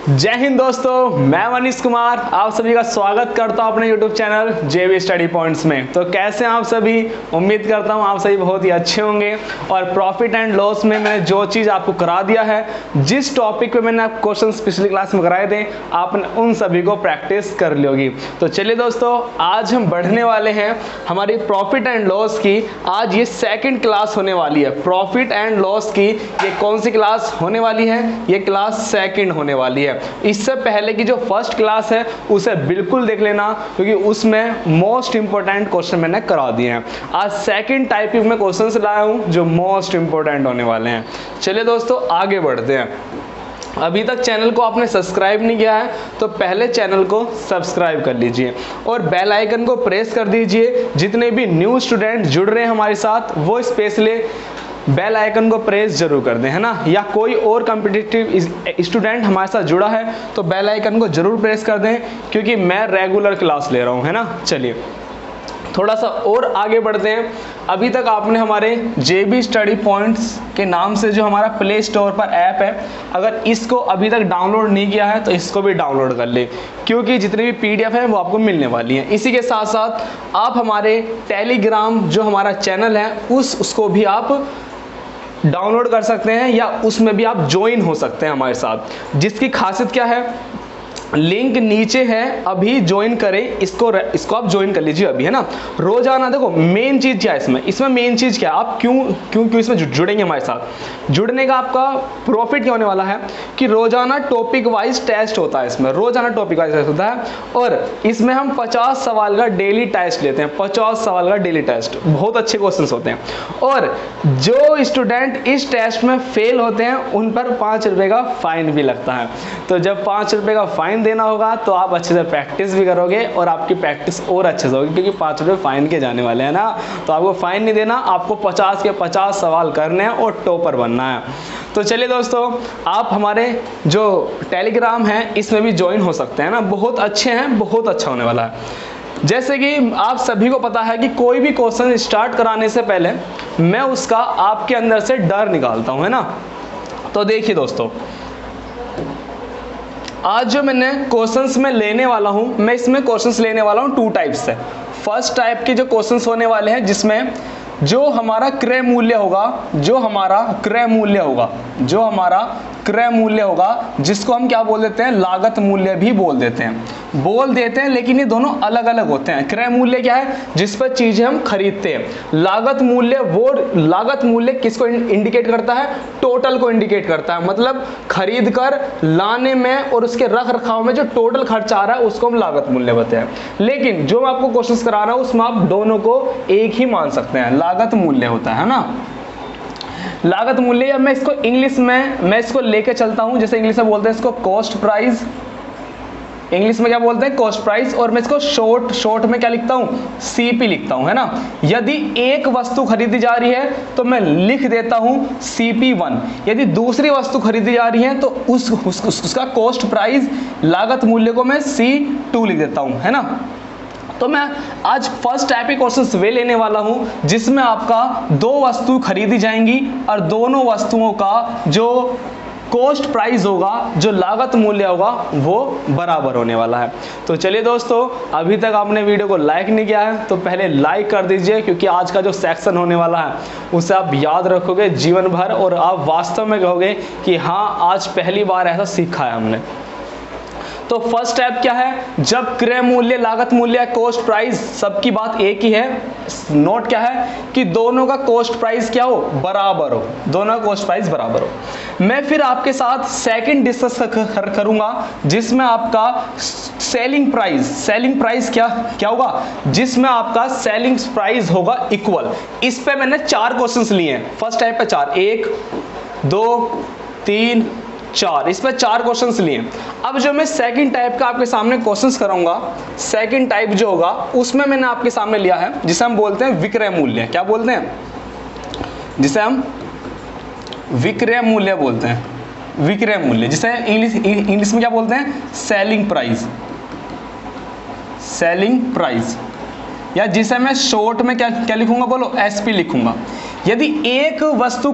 जय हिंद दोस्तों, मैं मनीष कुमार आप सभी का स्वागत करता हूं अपने YouTube channel JB study points में। तो कैसे हैं आप सभी? उम्मीद करता हूं आप सभी बहुत ही अच्छे होंगे। और प्रॉफिट एंड लॉस में मैंने जो चीज़ आपको करा दिया है, जिस टॉपिक पे मैंने आप क्वेश्चंस पिछली क्लास में कराए थे, आपने उन सभी को प्रैक्टिस कर ली होगी। तो चलिए दोस्तों, आज हम बढ़ने वाले हैं हमारी प्रॉफिट एंड लॉस की। आज ये सेकेंड क्लास होने वाली है। प्रॉफिट एंड लॉस की ये कौन सी क्लास होने वाली है? ये क्लास सेकेंड होने वाली है। इससे पहले की जो फर्स्ट क्लास है उसे बिल्कुल देख लेना, क्योंकि उसमें मोस्ट इंपोर्टेंट क्वेश्चन मैंने करा दिए हैं। आज सेकंड टाइपिंग में क्वेश्चंस लाया हूं जो मोस्ट इंपोर्टेंट होने वाले हैं। चलिए दोस्तों, आगे बढ़ते हैं। अभी तक चैनल को आपने सब्सक्राइब नहीं किया है तो पहले चैनल को सब्सक्राइब कर लीजिए और बेल आइकन को प्रेस कर दीजिए। जितने भी न्यू स्टूडेंट जुड़ रहे हैं हमारे साथ, वो स्पेशली बेल आइकन को प्रेस जरूर कर दें, है ना। या कोई और कॉम्पिटिटिव स्टूडेंट हमारे साथ जुड़ा है तो बेल आइकन को जरूर प्रेस कर दें, क्योंकि मैं रेगुलर क्लास ले रहा हूं, है ना। चलिए थोड़ा सा और आगे बढ़ते हैं। अभी तक आपने हमारे JB स्टडी पॉइंट्स के नाम से जो हमारा प्ले स्टोर पर ऐप है, अगर इसको अभी तक डाउनलोड नहीं किया है तो इसको भी डाउनलोड कर ले, क्योंकि जितनी भी PDF है वो आपको मिलने वाली है। इसी के साथ साथ आप हमारे टेलीग्राम जो हमारा चैनल है उसको भी आप डाउनलोड कर सकते हैं, या उसमें भी आप ज्वाइन हो सकते हैं हमारे साथ। जिसकी खासियत क्या है, लिंक नीचे है, अभी ज्वाइन करें इसको आप ज्वाइन कर लीजिए अभी, है ना। रोजाना देखो मेन चीज क्या है इसमें मेन चीज क्या है, आप क्यों इसमें जुड़ेंगे हमारे साथ। जुड़ने का आपका प्रॉफिट क्या होने वाला है कि रोजाना टॉपिक वाइज टेस्ट होता है। इसमें रोजाना टॉपिक वाइज टेस्ट होता है और इसमें हम 50 सवाल का डेली टेस्ट लेते हैं। 50 सवाल का डेली टेस्ट, बहुत अच्छे क्वेश्चन होते हैं। और जो स्टूडेंट इस टेस्ट में फेल होते हैं उन पर 5 रुपए का फाइन भी लगता है। तो जब 5 रुपए का फाइन देना होगा तो आप अच्छे से प्रैक्टिस भी करोगे और आपकी प्रैक्टिस और अच्छे से होगी, क्योंकि 5 रुपए फाइन के जाने वाले हैं ना। तो आपको फाइन नहीं देना, आपको 50 के 50 सवाल करने हैं और टॉपर बनना है। तो चलिए दोस्तों, आप हमारे जो टेलीग्राम है इसमें भी ज्वाइन हो सकते हैं ना। बहुत अच्छे हैं, बहुत अच्छा होने वाला है। जैसे कि आप सभी को पता है कि कोई भी क्वेश्चन स्टार्ट कराने से पहले मैं उसका आपके अंदर से डर निकालता हूं, है ना। तो देखिए दोस्तों, आज जो मैंने क्वेश्चंस में लेने वाला हूं, मैं इसमें क्वेश्चंस लेने वाला हूं 2 टाइप से। फर्स्ट टाइप के जो क्वेश्चंस होने वाले हैं जिसमें जो हमारा क्रय मूल्य होगा, जिसको हम क्या बोल देते हैं, लागत मूल्य भी बोल देते हैं। लेकिन ये दोनों अलग अलग होते हैं। क्रय मूल्य क्या है, जिस पर चीजें हम खरीदते हैं। लागत मूल्य किसको इंडिकेट करता है? टोटल को इंडिकेट करता है। मतलब खरीद कर लाने में और उसके रख रखाव में जो टोटल खर्चा आ रहा है उसको हम लागत मूल्य बताते हैं। लेकिन जो मैं आपको क्वेश्चन करा रहा हूं उसमें आप दोनों को एक ही मान सकते हैं, लागत मूल्य होता है ना। लागत मूल्य, या मैं इसको इंग्लिश में मैं इसको लेके चलता हूं, जैसे इंग्लिश में बोलते हैं इसको कॉस्ट प्राइस। इंग्लिश में क्या बोलते हैं? Cost price. और मैं इसको शॉर्ट में क्या लिखता हूं? CP लिखता हूं, है ना। यदि एक वस्तु खरीदी जा रही है तो मैं लिख देता हूं CP1। यदि दूसरी वस्तु खरीदी जा रही है तो उसका कॉस्ट प्राइस, लागत मूल्य को मैं C2 लिख देता हूं, है ना। तो मैं आज फर्स्ट टाइप के क्वेश्चंस वे लेने वाला हूं जिसमें आपका 2 वस्तु खरीदी जाएंगी और दोनों वस्तुओं का जो कॉस्ट प्राइस होगा, जो लागत मूल्य होगा, वो बराबर होने वाला है। तो चलिए दोस्तों, अभी तक आपने वीडियो को लाइक नहीं किया है तो पहले लाइक कर दीजिए, क्योंकि आज का जो सेक्शन होने वाला है उसे आप याद रखोगे जीवन भर और आप वास्तव में कहोगे कि हाँ, आज पहली बार ऐसा सीखा है हमने। तो फर्स्ट स्टेप क्या है, जब क्रय मूल्य, लागत मूल्य, कॉस्ट प्राइस सबकी बात एक ही है। नोट क्या है कि दोनों का कॉस्ट प्राइस क्या हो? बराबर हो। दोनों का कॉस्ट प्राइस बराबर हो। मैं फिर आपके साथ सेकंड डिस्कस करूंगा जिसमें आपका सेलिंग प्राइस क्या होगा, जिसमें आपका सेलिंग प्राइस होगा इक्वल। इस पे मैंने 4 क्वेश्चंस लिए हैं। फर्स्ट टाइप पे 4, 1 2 3 4, इस पर 4 क्वेश्चंस लिए। अब जो मैं सेकंड टाइप का आपके सामने क्वेश्चंस कराऊंगा, सेकंड टाइप जो होगा उसमें मैंने आपके सामने लिया है जिसे हम बोलते हैं विक्रय मूल्य। क्या बोलते हैं? जिसे हम विक्रय मूल्य बोलते हैं। विक्रय मूल्य, जिसे इंग्लिश में क्या बोलते हैं? Selling price. या जिसे मैं शॉर्ट में क्या लिखूंगा? बोलो, SP लिखूंगा। यदि एक वस्तु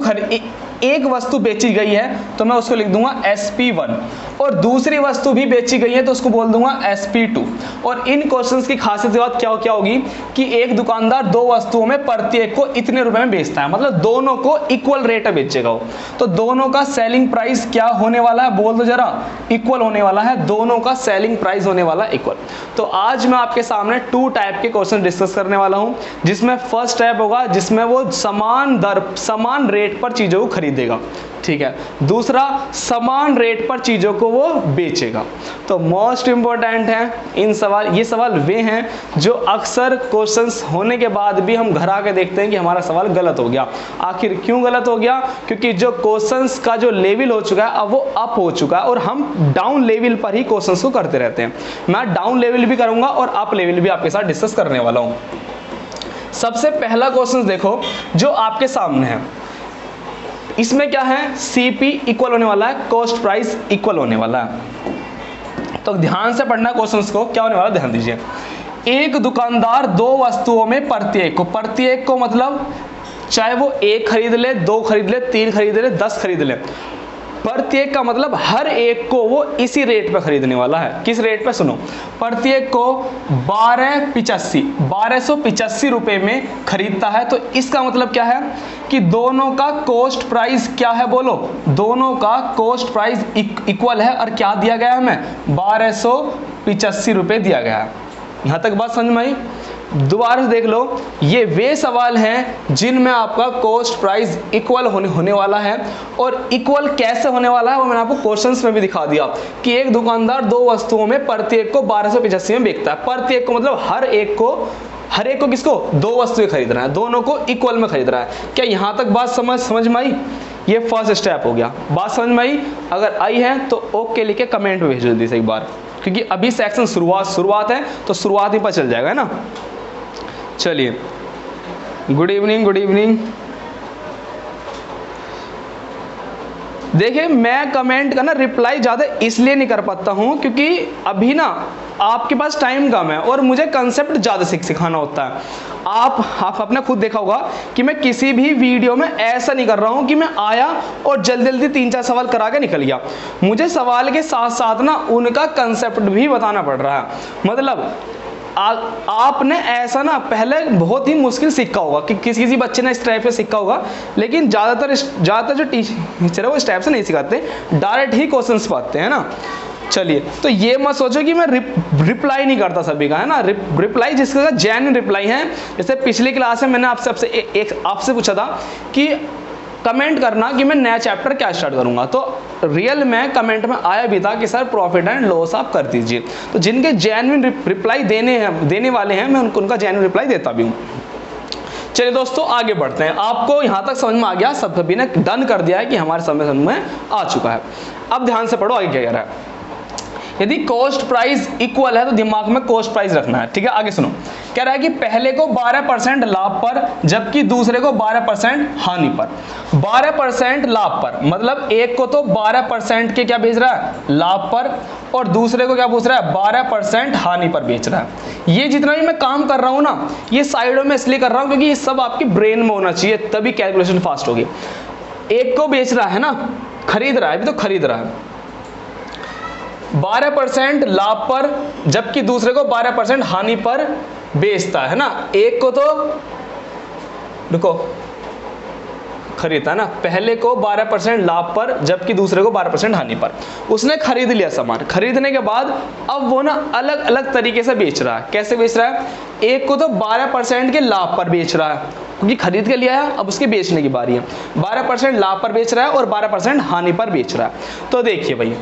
एक वस्तु बेची गई है तो मैं उसको लिख दूंगा SP1, और दूसरी वस्तु भी बेची गई है तो उसको बोल दूंगा SP2। और इन क्वेश्चंस की खासियत बात क्या होगी कि एक दुकानदार दो वस्तुओं में प्रत्येक को इतने रुपए में बेचता है, मतलब दोनों को इक्वल रेट में बेचेगा वो। तो दोनों का सेलिंग प्राइस क्या होने वाला है, बोल दो जरा, इक्वल होने वाला है, दोनों का सेलिंग प्राइस होने वाला है इक्वल। तो आज मैं आपके सामने 2 टाइप के क्वेश्चन डिस्कस करने वाला हूं, जिसमें फर्स्ट टाइप होगा जिसमें वो समान दर समान रेट पर चीजों को खरीदेगा, ठीक है, दूसरा समान रेट पर चीजों को वो बेचेगा। तो मोस्ट इंपॉर्टेंट है इन सवाल, ये सवाल वे हैं जो अक्सर क्वेश्चंस होने के बाद भी हम घर आके देखते हैं कि हमारा सवाल गलत हो गया। आखिर क्यों गलत हो गया? क्योंकि जो क्वेश्चंस का जो लेवल हो चुका है अब वो अप हो चुका है, और हम डाउन लेवल पर ही क्वेश्चंस को करते रहते हैं। मैं डाउन लेवल भी करूंगा और अप लेवल भी आपके साथ डिस्कस करने वाला हूं। सबसे पहला क्वेश्चन देखो जो आपके सामने है, इसमें क्या है, CP इक्वल होने वाला है, कॉस्ट प्राइस इक्वल होने वाला है। तो ध्यान से पढ़ना क्वेश्चंस को, क्या होने वाला ध्यान दीजिए। एक दुकानदार दो वस्तुओं में प्रत्येक को मतलब चाहे वो एक खरीद ले, दो खरीद ले, तीन खरीद ले, 10 खरीद ले, प्रत्येक का मतलब हर एक को वो इसी रेट पे खरीदने वाला है। किस रेट पे? सुनो, प्रत्येक को 1285 रुपए में खरीदता है। तो इसका मतलब क्या है कि दोनों का कॉस्ट प्राइस क्या है, बोलो, दोनों का कॉस्ट प्राइस इक्वल है, और क्या दिया गया है हमें, 1285 रुपए दिया गया है। यहां तक बात समझ में आई? दोबारा से देख लो, ये वे सवाल हैं जिनमें आपका कॉस्ट प्राइस इक्वल होने वाला है, और इक्वल कैसे होने वाला है वो मैंने आपको क्वेश्चंस में भी दिखा दिया कि एक दुकानदार दो वस्तुओं में प्रत्येक को 1285 में बेचता है। प्रत्येक को मतलब हर एक को किसको, दो वस्तुएं खरीद रहा है, दोनों को इक्वल में खरीद रहा है। क्या यहां तक बात समझ में आई? ये फर्स्ट स्टेप हो गया। बात समझ में आई? अगर आई है तो ओके लिख के कमेंट में भेजो जल्दी से एक बार, क्योंकि अभी सेक्शन शुरुआत है तो शुरुआत ही पता चल जाएगा, है ना। चलिए, गुड इवनिंग। देखिए, मैं कमेंट का ना रिप्लाई ज़्यादा इसलिए नहीं कर पाता हूँ क्योंकि अभी ना आपके पास टाइम कम है और मुझे कंसेप्ट ज़्यादा सिखाना होता है। आप अपने खुद देखा होगा कि मैं किसी भी वीडियो में ऐसा नहीं कर रहा हूँ कि मैं आया और जल्दी 3-4 सवाल करा के निकल गया। मुझे सवाल के साथ साथ ना उनका कंसेप्ट भी बताना पड़ रहा है। मतलब आपने ऐसा ना पहले बहुत ही मुश्किल सीखा होगा कि किसी बच्चे ने इस टाइप से सीखा होगा, लेकिन ज़्यादातर जो टीचर है वो इस टाइप से नहीं सिखाते, डायरेक्ट ही क्वेश्चंस पाते हैं ना। चलिए, तो ये मत सोचो कि मैं रिप्लाई नहीं करता सभी का, है ना। रिप्लाई जिसका जेन्युइन रिप्लाई है। जैसे पिछली क्लास में मैंने आपसे पूछा था कि कमेंट करना कि मैं नया चैप्टर क्या स्टार्ट करूंगा, तो रियल में कमेंट में आया भी था कि सर प्रॉफिट एंड लॉस आप कर दीजिए। तो जिनके जेन्युइन रिप्लाई देने वाले हैं मैं उनका जेन्युइन रिप्लाई देता भी हूँ। चलिए दोस्तों, आगे बढ़ते हैं। आपको यहाँ तक समझ में आ गया, सभी ने डन कर दिया है कि हमारे समझ में आ चुका है। अब ध्यान से पढ़ो आगे क्या कह रहा है। यदि कॉस्ट प्राइस इक्वल है तो दिमाग में कॉस्ट प्राइस रखना है, ठीक है। आगे सुनो, कह रहा है कि पहले को 12% लाभ पर जबकि दूसरे को 12% हानि पर। 12% लाभ पर मतलब एक को तो 12% के क्या बेच रहा है, लाभ पर, और दूसरे को क्या पूछ रहा है, 12% हानि पर बेच रहा है। ये जितना भी मैं काम कर रहा हूं ना, ये साइडों में इसलिए कर रहा हूं क्योंकि ये सब आपके ब्रेन में होना चाहिए, तभी कैलकुलेशन फास्ट होगी। एक को बेच रहा है ना, खरीद रहा है, अभी तो खरीद रहा है 12% लाभ पर जबकि दूसरे को 12% हानि पर बेचता है ना। एक को तो रुको खरीदता है ना, पहले को 12% लाभ पर जबकि दूसरे को 12% हानि पर। उसने खरीद लिया सामान, खरीदने के बाद अब वो ना अलग अलग तरीके से बेच रहा है। कैसे बेच रहा है? एक को तो 12% के लाभ पर बेच रहा है क्योंकि खरीद के लिया है, अब उसके बेचने की बारी है। 12% लाभ पर बेच रहा है और 12% हानि पर बेच रहा है। तो देखिए भाई,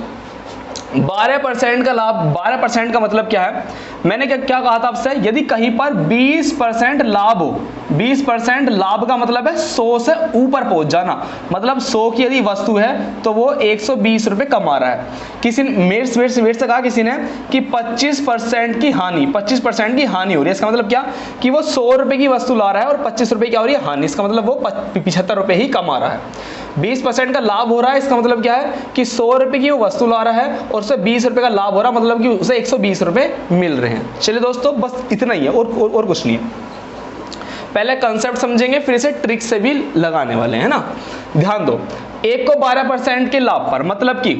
12% का लाभ, 12% का मतलब क्या है, मैंने क्या कहा था आपसे, यदि कहीं पर 20% लाभ हो, 20% लाभ का मतलब है 100 से ऊपर पहुंच जाना। मतलब 100 की यदि वस्तु है तो वो 120 रुपए कमा रहा है। किसी ने मेरे से कहा किसी ने कि 25% की हानि, 25% की हानि हो रही है। इसका मतलब क्या कि वो 100 रुपए की वस्तु ला रहा है और 25 रुपए क्या हो रही है, हानि। इसका मतलब वो 75 रुपए ही कमा रहा है। 20% का लाभ हो रहा है, इसका मतलब क्या है कि 100 रुपए की वो वस्तु ला रहा है और उसे 20 रुपए का लाभ हो रहा है, मतलब कि उसे 120 रुपए मिल रहे हैं। चलिए दोस्तों, बस इतना ही है और कुछ नहीं है। पहले कंसेप्ट समझेंगे, फिर इसे ट्रिक से भी लगाने वाले हैं ना। ध्यान दो, एक को 12% के लाभ पर, मतलब कि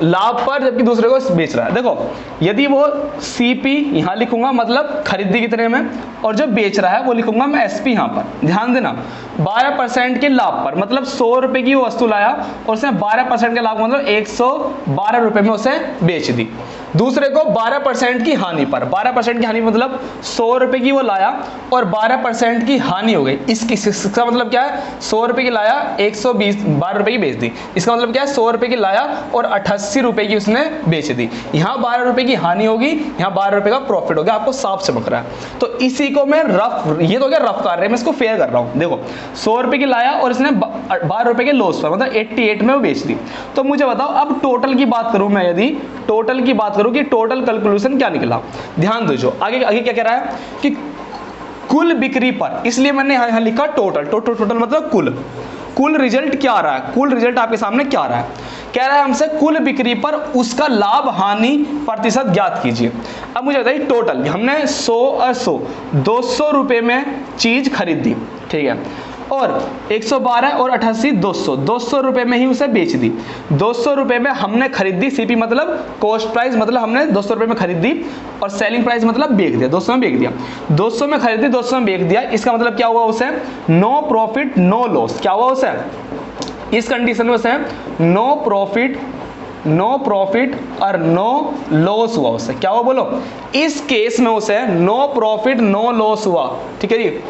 लाभ पर, जबकि दूसरे को बेच रहा है। देखो यदि वो सीपी यहां लिखूंगा मतलब खरीदी कितने में, और जो बेच रहा है वो लिखूंगा मैं एसपी यहां पर। ध्यान देना 12% के लाभ पर, मतलब 100 रुपए की वो वस्तु लाया और उसने 12% के लाभ मतलब 112 रुपए में उसे बेच दी। दूसरे को 12% की हानि पर, 12% की हानि मतलब 100 रुपए की वो लाया और 12% की हानि हो गई। इसका मतलब क्या है, 100 रुपए की लाया 12 रुपए की बेच दी। इसका मतलब क्या है, 100 रुपए की लाया और 88 रुपए की उसने बेच दी। यहाँ 12 रुपए की हानि होगी, यहाँ 12 रुपए का प्रॉफिट हो गया, आपको साफ चमक रहा है। तो इसी को मैं रफ, ये तो क्या रफ कार्य है, मैं इसको फेयर कर रहा हूँ। देखो 100 रुपए की लाया और इसने 12 रुपए के लॉस पर मतलब 88 में वो बेच दी। तो मुझे बताओ अब टोटल की बात करूं मैं, यदि टोटल की बात करूं कि टोटल कैलकुलेशन क्या निकला। ध्यान दो, जो आगे आगे क्या कह रहा है कि कुल बिक्री पर, इसलिए मैंने यहां लिखा टोटल। टोटल मतलब कुल रिजल्ट क्या आ रहा है, कुल रिजल्ट आपके सामने क्या आ रहा है, कह रहा है हमसे कुल बिक्री पर उसका लाभ हानि प्रतिशत ज्ञात कीजिए। अब मुझे बताइए टोटल, हमने 100 और 100 200 रुपए में चीज खरीदी, ठीक है, और 112 और 88 200 रुपए में ही उसे बेच दी। 200 रुपए में हमने खरीदी, सीपी मतलब कॉस्ट प्राइस, मतलब हमने 200 रुपए में खरीदी और सेलिंग प्राइस मतलब बेच दिया, 200 में बेच दिया। 200 में खरीदी, 200 में बेच दिया, इसका मतलब क्या हुआ उसे, नो प्रॉफिट नो लॉस। क्या हुआ उसे, इस कंडीशन में उसे नो प्रॉफिट और नो लॉस हुआ उसे। क्या हुआ बोलो, इस केस में उसे नो प्रॉफिट नो लॉस हुआ। ठीक है जी,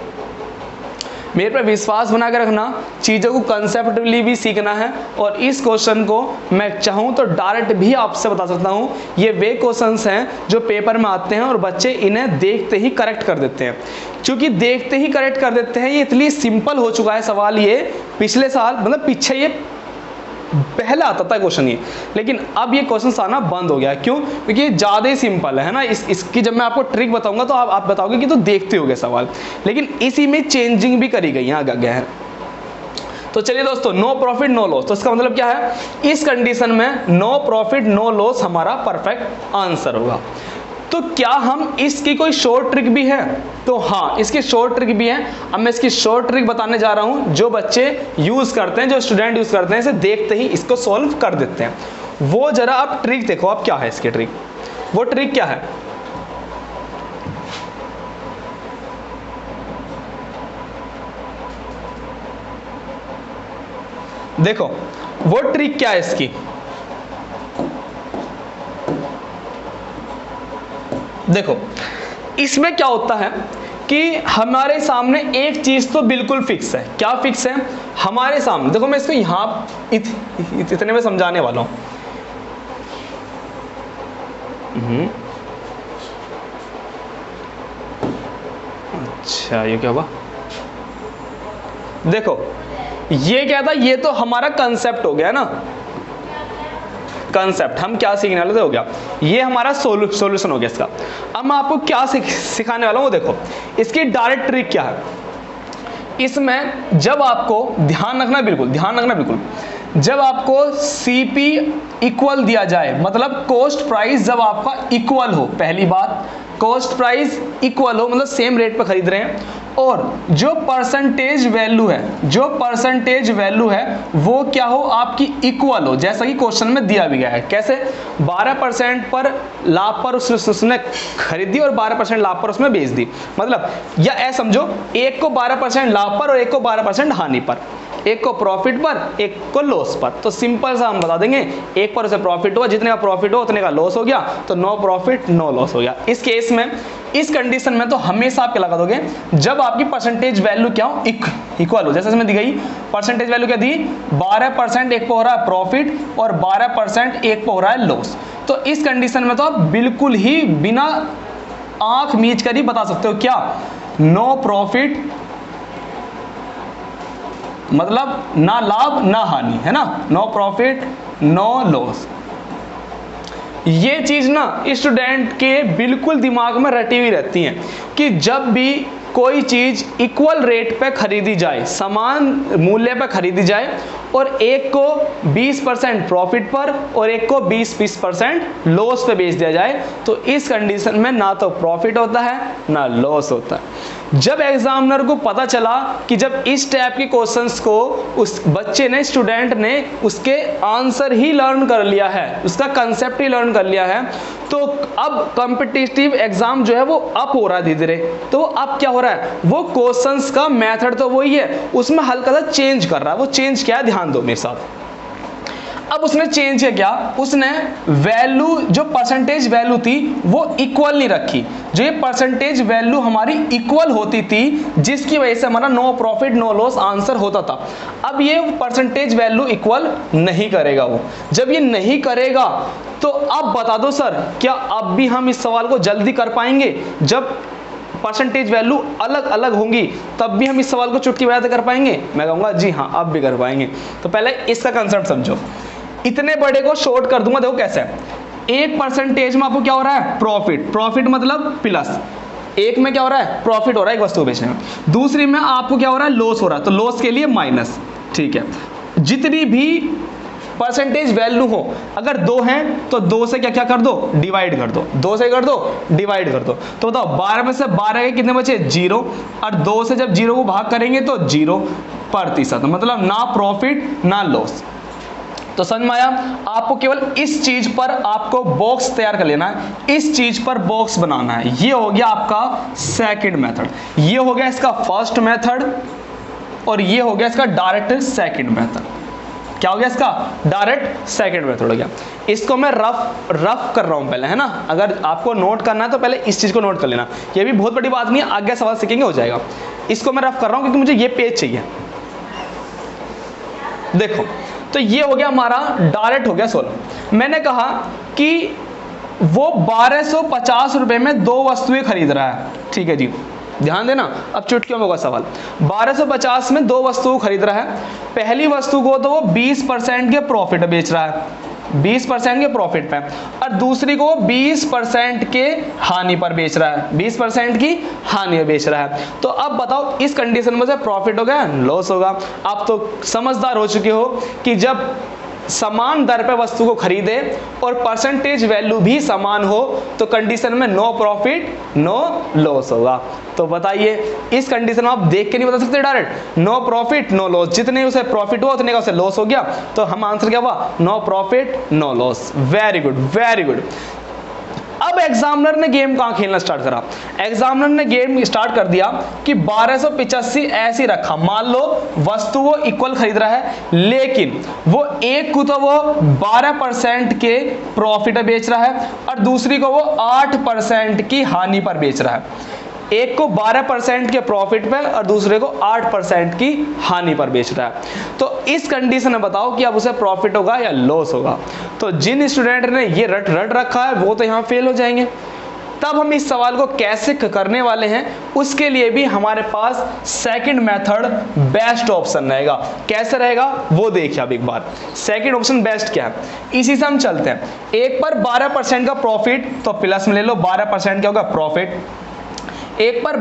मेरे पर विश्वास बना के रखना, चीज़ों को कंसेप्टली भी सीखना है। और इस क्वेश्चन को मैं चाहूँ तो डायरेक्ट भी आपसे बता सकता हूँ, ये वे क्वेश्चंस हैं जो पेपर में आते हैं और बच्चे इन्हें देखते ही करेक्ट कर देते हैं। क्योंकि देखते ही करेक्ट कर देते हैं, ये इतनी सिंपल हो चुका है सवाल, ये पिछले साल मतलब पीछे ये पहला आता था क्वेश्चन ये, लेकिन अब ये क्वेश्चन आना बंद हो गया। क्यों, क्योंकि ये ज़्यादा ही सिंपल है ना। इसकी जब मैं आपको ट्रिक बताऊंगा तो आप बताओगे कि तो देखते होगे सवाल, लेकिन इसी में चेंजिंग भी करी गई है, गया है। तो चलिए दोस्तों, नो प्रॉफिट नो लॉस, तो इसका मतलब क्या है, इस कंडीशन में नो प्रॉफिट नो लॉस हमारा परफेक्ट आंसर होगा। तो क्या हम इसकी कोई शॉर्ट ट्रिक भी है, तो हाँ इसकी शॉर्ट ट्रिक भी है। अब मैं इसकी शॉर्ट ट्रिक बताने जा रहा हूं, जो बच्चे यूज करते हैं, जो स्टूडेंट यूज करते हैं, इसे देखते ही इसको सॉल्व कर देते हैं। वो जरा आप ट्रिक देखो, आप क्या है इसकी ट्रिक, वो ट्रिक क्या है, देखो वो ट्रिक क्या है इसकी। देखो इसमें क्या होता है कि हमारे सामने एक चीज तो बिल्कुल फिक्स है। क्या फिक्स है हमारे सामने, देखो मैं इसको यहां इतने में समझाने वाला हूं। अच्छा ये क्या हुआ, देखो ये क्या था, ये तो हमारा कंसेप्ट हो गया ना, कंसेप्ट हम क्या सीखने वाले थे हो गया, ये हमारा सॉल्यूशन हो गया इसका। अब मैं आपको क्या सिखाने वाला हूं, वो देखो इसकी डायरेक्ट ट्रिक क्या है। इसमें जब आपको ध्यान रखना, बिल्कुल जब आपको सीपी इक्वल दिया जाए, मतलब कॉस्ट प्राइस जब आपका इक्वल हो, पहली बात कॉस्ट प्राइस इक्वल हो मतलब सेम रेट पर खरीद रहे हैं, और जो परसेंटेज वैल्यू है वो क्या हो, आपकी इक्वल हो, जैसा कि क्वेश्चन में दिया भी गया है। कैसे, 12% पर लाभ पर उसने खरीदी और 12% लाभ पर उसमें बेच दी। मतलब या ऐसा समझो, एक को 12% लाभ पर और एक को 12% हानि पर, एक को प्रॉफिट पर एक को लॉस पर। तो सिंपल सा हम बता देंगे, एक पर उसे प्रॉफिट हुआ, जितने का प्रॉफिट हो उतने का लॉस हो गया, तो नो प्रॉफिट नो लॉस हो गया। इस केस में, इस कंडीशन में तो हमेशा आप क्या लगा दोगे, जब आपकी परसेंटेज वैल्यू क्या हो, इक्वल हो। जैसे इसमें दी गई परसेंटेज वैल्यू क्या दी, 12% एक पे हो रहा है प्रॉफिट और 12% एक पे हो रहा है लॉस। तो इस कंडीशन में तो आप बिल्कुल ही बिना आंख मीच कर ही बता सकते हो, क्या नो प्रॉफिट मतलब ना लाभ ना हानि, है ना, नो प्रॉफिट नो लॉस। ये चीज ना स्टूडेंट के बिल्कुल दिमाग में रटी हुई रहती है कि जब भी कोई चीज इक्वल रेट पे खरीदी जाए, समान मूल्य पे खरीदी जाए और एक को 20% प्रॉफिट पर और एक को 20% लॉस पे बेच दिया जाए, तो इस कंडीशन में ना तो प्रॉफिट होता है ना लॉस होता है। जब एग्जामिनर को पता चला कि जब इस टाइप के क्वेश्चंस को उस बच्चे ने, स्टूडेंट ने उसके आंसर ही लर्न कर लिया है, उसका कंसेप्ट ही लर्न कर लिया है, तो अब कॉम्पिटिटिव एग्जाम जो है वो अप हो रहा है धीरे धीरे। तो अब क्या हो रहा है, वो क्वेश्चंस का मेथड तो वही है, उसमें हल्का सा चेंज कर रहा है। वो चेंज क्या है, ध्यान दो मेरे साथ। अब उसने चेंज किया क्या, उसने वैल्यू, जो परसेंटेज वैल्यू थी वो इक्वल नहीं रखी। जो ये परसेंटेज वैल्यू हमारी इक्वल होती थी, जिसकी वजह से हमारा no profit no loss answer होता था, अब ये परसेंटेज वैल्यू इक्वल नहीं करेगा। वो जब ये नहीं करेगा तो अब बता दो सर, क्या अब भी हम इस सवाल को जल्दी कर पाएंगे? जब परसेंटेज वैल्यू अलग अलग होंगी तब भी हम इस सवाल को चुटकी बजाते कर पाएंगे? मैं कहूंगा जी हाँ, अब भी कर पाएंगे। तो पहले इसका कंसेप्ट समझो। इतने बड़े को शॉर्ट कर दूंगा, देखो कैसे। एक परसेंटेज में आपको क्या हो रहा है, प्रॉफिट। प्रॉफिट मतलब प्लस। एक में क्या हो रहा है, प्रॉफिट हो रहा है एक वस्तु बेचने में। दूसरी में आपको क्या हो रहा है, लॉस हो रहा है, तो लॉस के लिए माइनस। ठीक है, जितनी भी परसेंटेज वैल्यू हो, अगर 2 हैं तो 2 से क्या क्या कर दो, डिवाइड कर दो। 2 से कर दो, डिवाइड कर दो। तो बताओ 12 में से 12 के कितने बचे, 0। और 2 से जब 0 को भाग करेंगे तो 0%, मतलब ना प्रॉफिट ना लॉस। तो समझ में आया? आपको केवल इस चीज पर आपको बॉक्स तैयार कर लेना है, इस चीज पर बॉक्स बनाना है। ये हो गया आपका सेकंड मेथड, ये हो गया इसका फर्स्ट मेथड, और ये हो गया इसका डायरेक्ट सेकंड मेथड। क्या हो गया इसका, डायरेक्ट सेकंड मेथड हो गया। इसको मैं रफ कर रहा हूं पहले, है ना। अगर आपको नोट करना है तो पहले इस चीज को नोट कर लेना, ये भी बहुत बड़ी बात नहीं है, आगे सवाल सीखेंगे हो जाएगा। इसको मैं रफ कर रहा हूं क्योंकि मुझे ये पेज चाहिए। देखो, तो ये हो गया हमारा डायरेक्ट हो गया 16। मैंने कहा कि वो 1250 रुपए में 2 वस्तुएं खरीद रहा है। ठीक है जी, ध्यान देना, अब चुटकियों में होगा सवाल। 1250 में 2 वस्तु खरीद रहा है। पहली वस्तु को तो वो 20% के प्रॉफिट बेच रहा है, 20% के प्रॉफिट पे, और दूसरी को 20% के हानि पर बेच रहा है, 20% की हानि पर बेच रहा है। तो अब बताओ इस कंडीशन में से प्रॉफिट होगा लॉस होगा? आप तो समझदार हो चुके हो कि जब समान दर पे वस्तु को खरीदे और परसेंटेज वैल्यू भी समान हो तो कंडीशन में नो प्रॉफिट नो लॉस होगा। तो बताइए इस कंडीशन में आप देख के नहीं बता सकते direct, no profit no loss, जितने उसे प्रॉफिट हुआ उतने का उसे लॉस हो गया, तो हम आंसर क्या हुआ, no profit no loss. Very good, very good. अब एग्जामिनर ने गेम कहां खेलना स्टार्ट करा, एग्जामिनर ने गेम स्टार्ट कर दिया कि 1285 ऐसे रखा। मान लो वस्तु वो इक्वल खरीद रहा है, लेकिन वो एक को तो वो 12% के प्रॉफिट पे बेच रहा है और दूसरी को वो 8% की हानि पर बेच रहा है। एक को 12% के प्रॉफिट पे और दूसरे को 8% की हानि पर बेच रहा है। तो इस कंडीशन में बताओ कि अब उसे प्रॉफिट होगा या लॉस होगा? तो जिन स्टूडेंट ने ये रट रखा है वो तो यहाँ फेल हो जाएंगे। तब हम इस सवाल को कैसे करने वाले हैं, उसके लिए भी हमारे पास सेकंड मेथड बेस्ट ऑप्शन रहेगा। कैसे रहेगा वो देखिए अब एक बार। सेकंड ऑप्शन बेस्ट क्या है, इसी से हम चलते हैं। एक पर 12% का प्रॉफिट तो प्लस में ले लो, 12% क्या होगा प्रॉफिट। एक पर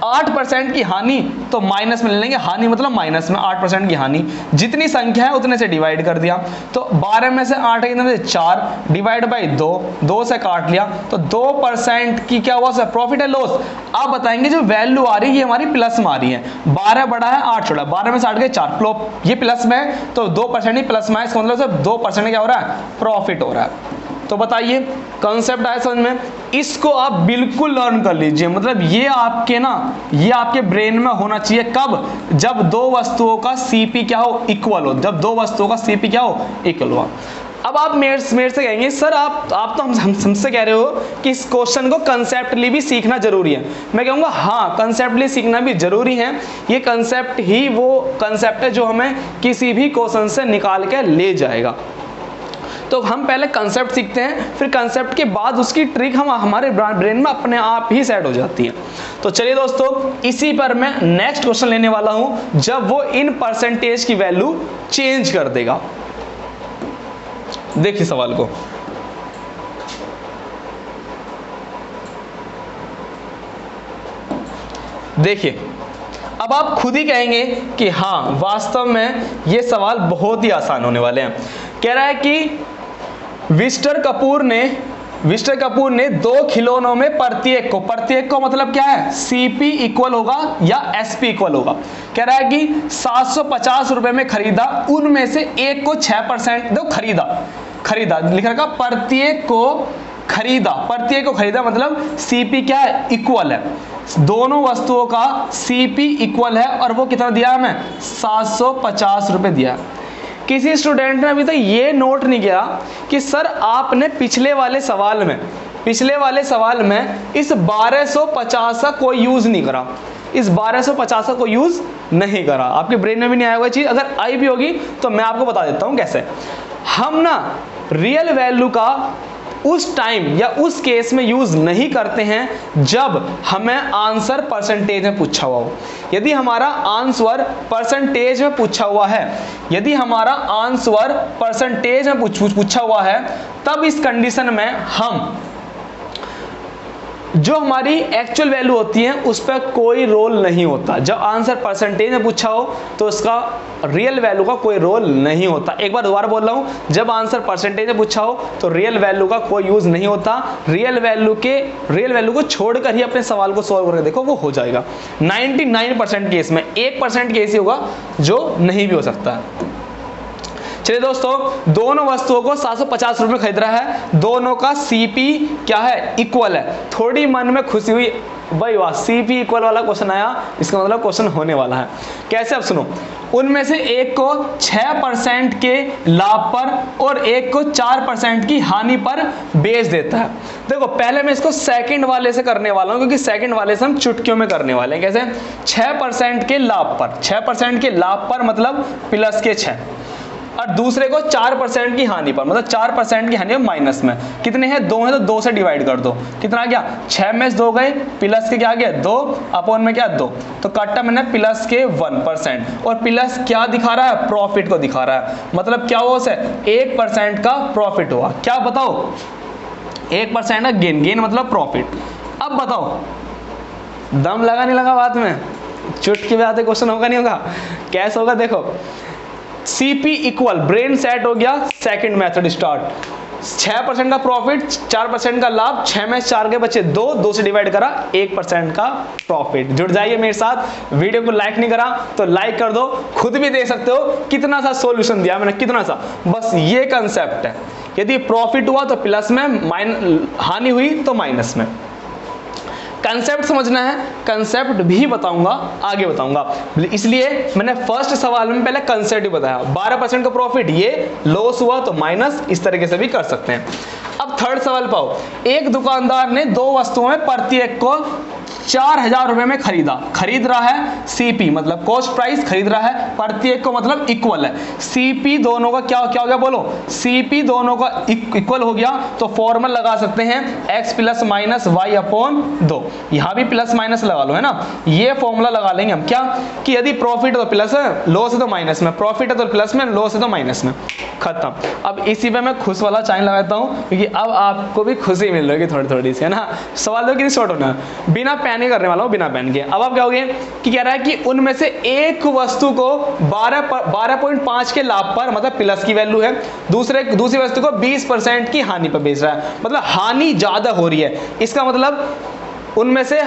8% की हानि तो माइनस में ले लेंगे, हानि मतलब माइनस में 8% की हानि। जितनी संख्या है उतने से डिवाइड कर दिया, तो 12 में से 8 कितने में से 4 डिवाइड बाई 2, 2 से काट लिया, तो 2% की क्या हुआ सर, प्रॉफिट है लॉस। आप बताएंगे जो वैल्यू आ रही है ये हमारी प्लस में आ रही है, 12 बड़ा है 8 छोटा, 12 में से 8 गए 4, ये प्लस में है तो 2% ही प्लस में है, इसका मतलब सर 2% क्या हो रहा है, प्रॉफिट हो रहा है। तो बताइए कंसेप्ट आया समझ में? इसको आप बिल्कुल लर्न कर लीजिए, मतलब ये आपके ना, ये आपके ब्रेन में होना चाहिए। कब? जब 2 वस्तुओं का सीपी क्या हो, इक्वल हो। जब 2 वस्तुओं का सीपी क्या हो, इक्वल हो। अब आप मेरे से कहेंगे सर आप तो हमसे कह रहे हो कि इस क्वेश्चन को कंसेप्टली भी सीखना जरूरी है। मैं कहूँगा हाँ, कंसेप्टली सीखना भी जरूरी है। ये कंसेप्ट ही वो कंसेप्ट है जो हमें किसी भी क्वेश्चन से निकाल के ले जाएगा। तो हम पहले कंसेप्ट सीखते हैं, फिर कंसेप्ट के बाद उसकी ट्रिक हम हमारे ब्रेन में अपने आप ही सेट हो जाती है। तो चलिए दोस्तों, इसी पर मैं नेक्स्ट क्वेश्चन लेने वाला हूं, जब वो इन परसेंटेज की वैल्यू चेंज कर देगा। देखिए सवाल को, देखिए अब अब आप खुद ही कहेंगे कि हाँ वास्तव में ये सवाल बहुत ही आसान होने वाले हैं। कह रहा है कि मिस्टर कपूर ने 2 खिलौनों में प्रत्येक को मतलब क्या है, सीपी इक्वल होगा या एसपी इक्वल होगा। कह रहा है कि 750 रुपए में खरीदा, उनमें से एक को 6% दो खरीदा लिख रखा, प्रत्येक को खरीदा मतलब सीपी क्या है, इक्वल है। दोनों वस्तुओं का सीपी इक्वल है और वो कितना दिया हमें, 750 रुपए दिया। किसी स्टूडेंट ने अभी तक ये नोट नहीं किया कि सर आपने पिछले वाले सवाल में इस 1250 का कोई यूज नहीं करा, इस 1250 का कोई यूज नहीं करा। आपके ब्रेन में भी नहीं आया होगा चीज, अगर आई भी होगी तो मैं आपको बता देता हूं कैसे। हम ना रियल वैल्यू का उस टाइम या उस केस में यूज नहीं करते हैं जब हमें आंसर परसेंटेज में पूछा हुआ हो। यदि हमारा आंसर परसेंटेज में पूछा हुआ है तब इस कंडीशन में हम जो हमारी एक्चुअल वैल्यू होती है उस पर कोई रोल नहीं होता। जब आंसर परसेंटेज में पूछा हो तो उसका रियल वैल्यू का कोई रोल नहीं होता। एक बार दोबारा बोल रहा हूं, जब आंसर परसेंटेज में पूछा हो तो रियल वैल्यू का कोई यूज नहीं होता। रियल वैल्यू को छोड़कर ही अपने सवाल को सॉल्व करके देखो, वो हो जाएगा। 99% केस में 1% केस ही होगा जो नहीं भी हो सकता है। चलिए दोस्तों, दोनों वस्तुओं को 750 रुपए में खरीद रहा है, दोनों का सीपी क्या है, इक्वल है। थोड़ी मन में खुशी हुई, भाई वाह सीपी इक्वल वाला क्वेश्चन आया, इसका मतलब क्वेश्चन होने वाला है। कैसे, अब सुनो। उनमें से एक को 6% के लाभ पर और एक को 4% की हानि पर बेच देता है। देखो पहले मैं इसको सेकंड वाले से करने वाला हूं, क्योंकि सेकंड वाले से हम चुटकियों में करने वाले हैं। कैसे, 6% के लाभ पर, 6% के लाभ पर मतलब प्लस के 6, और दूसरे को 4% की हानि पर मतलब 4% की हानि माइनस में। कितने हैं, 2 हैं तो 2 से डिवाइड कर दो, कितना आ गया, 6 में से 2 गए, प्लस के क्या आ गया 2 अपॉन में क्या 2, तो काटा मैंने प्लस के 1%। और प्लस क्या दिखा रहा है, प्रॉफिट को दिखा रहा है। मतलब क्या हुआ उसे, 1% का प्रॉफिट हुआ। क्या बताओ, 1% का गेन मतलब प्रॉफिट। अब बताओ दम लगा नहीं लगा बात में, चुटकी में आते क्वेश्चन होगा नहीं होगा, कैसे होगा देखो। सीपी इक्वल, ब्रेन सेट हो गया, सेकंड मेथड स्टार्ट। 6% का प्रॉफिट, 4% का लाभ, 6 में 4 के बचे 2 से डिवाइड करा, 1% का प्रॉफिट। जुड़ जाइए मेरे साथ। वीडियो को लाइक नहीं करा तो लाइक कर दो, खुद भी देख सकते हो कितना सा सॉल्यूशन दिया मैंने, कितना सा। बस ये कंसेप्ट है, यदि प्रॉफिट हुआ तो प्लस में, हानि हुई तो माइनस में। कंसेप्ट समझना है, कंसेप्ट भी बताऊंगा, आगे बताऊंगा, इसलिए मैंने फर्स्ट सवाल में पहले कंसेप्ट ही बताया। 12% का प्रॉफिट, ये लॉस हुआ तो माइनस, इस तरीके से भी कर सकते हैं। अब थर्ड सवाल पाओ। एक दुकानदार ने 2 वस्तुओं में प्रत्येक को 4000 रुपए में खरीद रहा है, सीपी मतलब कॉस्ट प्राइस खरीद रहा है, प्रत्येक को मतलब इक्वल है। सीपी दोनों का क्या हो गया बोलो, सीपी दोनों का इक्वल हो गया तो फॉर्मूला लगा सकते हैं x plus minus y upon 2। यहां भी प्लस माइनस लगा लो, है ना। ये फॉर्मूला लगा लेंगे हम, क्या कि यदि प्रॉफिट है तो प्लस है, लॉस है तो माइनस में, प्रॉफिट है तो प्लस में, लॉस है तो माइनस में, खत्म। अब इसी पे मैं खुश वाला चाइन लगाता हूं, क्योंकि अब आपको भी खुशी मिल रही है थोड़ी सी, है ना। सवाल देखो कितनी शॉर्ट होना है, बिना पेन के करने वाला हूं, बिना पेन के। अब आप क्या होगे कि कह रहा है कि उनमें से एक वस्तु को 12.5 के लाभ पर मतलब प्लस की वैल्यू है, दूसरी वस्तु को 20% की हानि पर बेच रहा है, मतलब हानि ज्यादा हो रही है। इसका मतलब उनमें से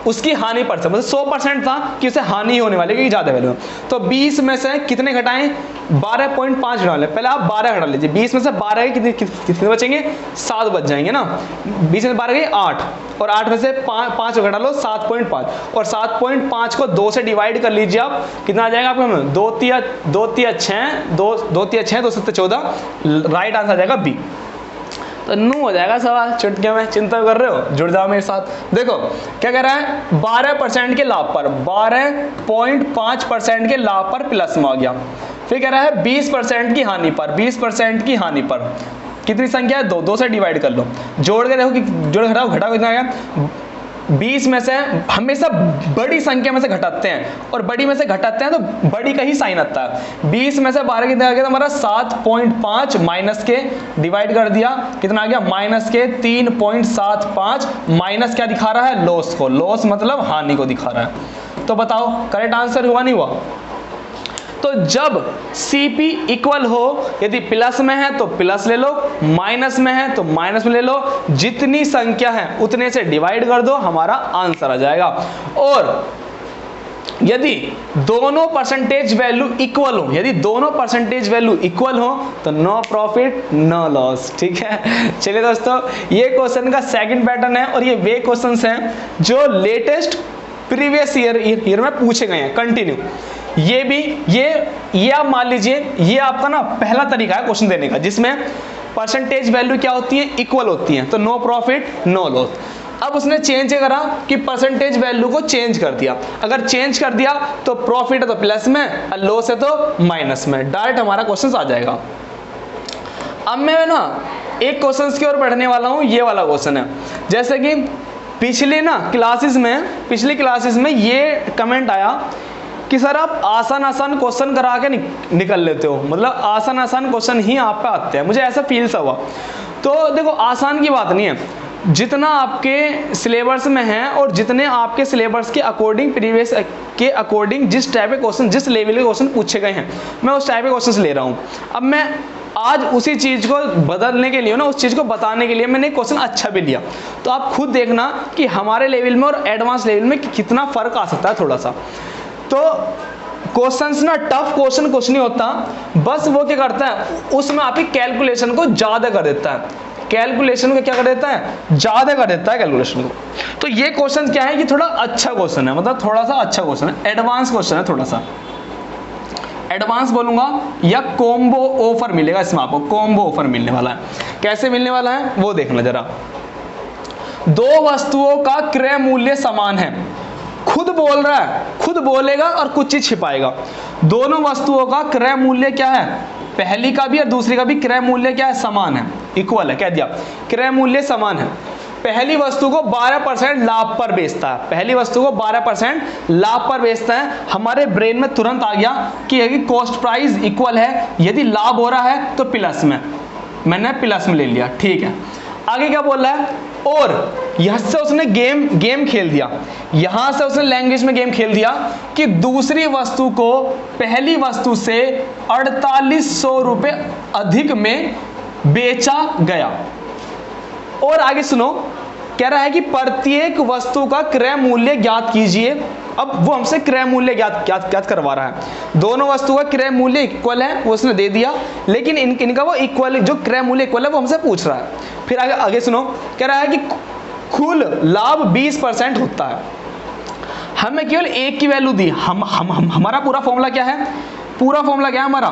उसकी हानि पर से मतलब 100% था कि उसे हानि होने वाली, क्योंकि ज्यादा वैल्यू। तो 20 में से कितने घटाएं, 12.5 घटा ले। पहले आप 12 घटा लीजिए, 20 में से 12 के कितने बचेंगे, 7 बच जाएंगे ना। 20 में से 12 गए 8, और 8 में से 5 घटा लो 7.5, और 7.5 को 2 से डिवाइड कर लीजिए आप, कितना आ जाएगा आपको, 2 तिया 6, 2 7 14, राइट आंसर आ जाएगा बी। तो नू हो जाएगा सवाल चुटकियों में। चिंता कर रहे हो, जुड़ जाओ मेरे साथ। देखो क्या कह रहा है, 12% के लाभ पर, 12.5% के लाभ पर प्लस में आ गया। फिर कह रहा है 20% की हानि पर, 20% की हानि पर कितनी संख्या है, 2 से डिवाइड कर लो, जोड़ के देखो कि जोड़ घटाओ कितना आया। 20 में से हमेशा बड़ी संख्या में से घटाते हैं, और बड़ी में से घटाते हैं तो बड़ी का ही साइन आता है। 20 में से 12 कितना आ गया, तो हमारा 7.5 माइनस के डिवाइड कर दिया, कितना आ गया, माइनस के 3.75, माइनस क्या दिखा रहा है, लॉस को, लॉस मतलब हानि को दिखा रहा है। तो बताओ करेक्ट आंसर हुआ नहीं हुआ? तो जब CP इक्वल हो, यदि प्लस में है तो प्लस ले लो, माइनस में है तो माइनस में ले लो, जितनी संख्या है उतने से डिवाइड कर दो, हमारा आंसर आ जाएगा। और यदि दोनों परसेंटेज वैल्यू इक्वल हो, यदि दोनों परसेंटेज वैल्यू इक्वल हो तो नो प्रॉफिट नो लॉस। ठीक है, चलिए दोस्तों, ये क्वेश्चन का सेकंड पैटर्न है और ये वे क्वेश्चंस हैं जो लेटेस्ट प्रीवियस ईयर में पूछे गए हैं कंटिन्यू। ये भी ये आप मान लीजिए, ये आपका ना पहला तरीका है क्वेश्चन देने का जिसमें परसेंटेज वैल्यू क्या होती है, इक्वल होती है, तो नो प्रॉफिट नो लॉस। अब उसने चेंज करा कि परसेंटेज वैल्यू को चेंज कर दिया, अगर चेंज कर दिया तो प्रॉफिट है तो प्लस में और लॉस है तो माइनस में, डायरेक्ट हमारा क्वेश्चन आ जाएगा। अब मैं ना एक क्वेश्चन की ओर बढ़ने वाला हूं, ये वाला क्वेश्चन है। जैसे कि पिछली क्लासेस में ये कमेंट आया कि सर आप आसान क्वेश्चन करा के निकल लेते हो, मतलब आसान क्वेश्चन ही आप पे आते हैं, मुझे ऐसा फील सा हुआ। तो देखो आसान की बात नहीं है, जितना आपके सिलेबस में है और जितने आपके सिलेबस के अकॉर्डिंग प्रीवियस के अकॉर्डिंग जिस टाइप के क्वेश्चन, जिस लेवल के क्वेश्चन पूछे गए हैं, मैं उस टाइप के क्वेश्चन ले रहा हूँ। अब मैं आज उसी चीज़ को बदलने के लिए ना, उस चीज़ को बताने के लिए मैंने क्वेश्चन अच्छा भी लिया। तो आप खुद देखना कि हमारे लेवल में और एडवांस लेवल में कितना फ़र्क आ सकता है थोड़ा सा। तो क्वेश्चंस ना टफ क्वेश्चन कुछ नहीं होता, बस वो क्या करता है उसमें आपकी कैलकुलेशन को ज़्यादा कर देता है, कैलकुलेशन को क्या कर देता है, ज़्यादा कर देता है कैलकुलेशन को। तो ये क्वेश्चन क्या है कि थोड़ा अच्छा क्वेश्चन है, मतलब थोड़ा सा अच्छा क्वेश्चन है, एडवांस क्वेश्चन है, थोड़ा सा एडवांस बोलूंगा या कॉम्बो ऑफर मिलेगा इसमें, आपको कॉम्बो ऑफर मिलने वाला है। कैसे मिलने वाला है वो देखना जरा। दो वस्तुओं का क्रय मूल्य समान है, खुद बोल रहा है, खुद बोलेगा और कुछ चीज छिपाएगा। दोनों वस्तुओं का क्रय मूल्य क्या है, पहली का भी और दूसरी का भी क्रय मूल्य क्या है, समान है, इक्वल है, कह दिया क्रय मूल्य समान है। पहली वस्तु को 12% लाभ पर बेचता है, पहली वस्तु को 12% लाभ पर बेचता है। हमारे ब्रेन में तुरंत आ गया कि यदि कॉस्ट प्राइस इक्वल है, यदि लाभ हो रहा है तो प्लस में, मैंने प्लस में ले लिया, ठीक है। आगे क्या बोल रहा है, और यहां से उसने गेम खेल दिया, यहां से उसने लैंग्वेज में गेम खेल दिया कि दूसरी वस्तु को पहली वस्तु से 4800 रुपये अधिक में बेचा गया। और आगे सुनो, कह रहा है कि प्रत्येक वस्तु का क्रय मूल्य ज्ञात कीजिए। अब वो हमसे क्रय मूल्य ज्ञात करवा रहा है। दोनों वस्तु का क्रय मूल्य इक्वल है, वो उसने दे दिया, लेकिन इनका वो इक्वल, जो क्रय मूल्य इक्वल है वो हमसे पूछ रहा है। फिर आगे सुनो, कह रहा है कि कुल लाभ 20% होता है। हमें केवल एक की वैल्यू दी, हमारा पूरा फॉर्मूला क्या है, पूरा फॉर्मूला क्या है हमारा,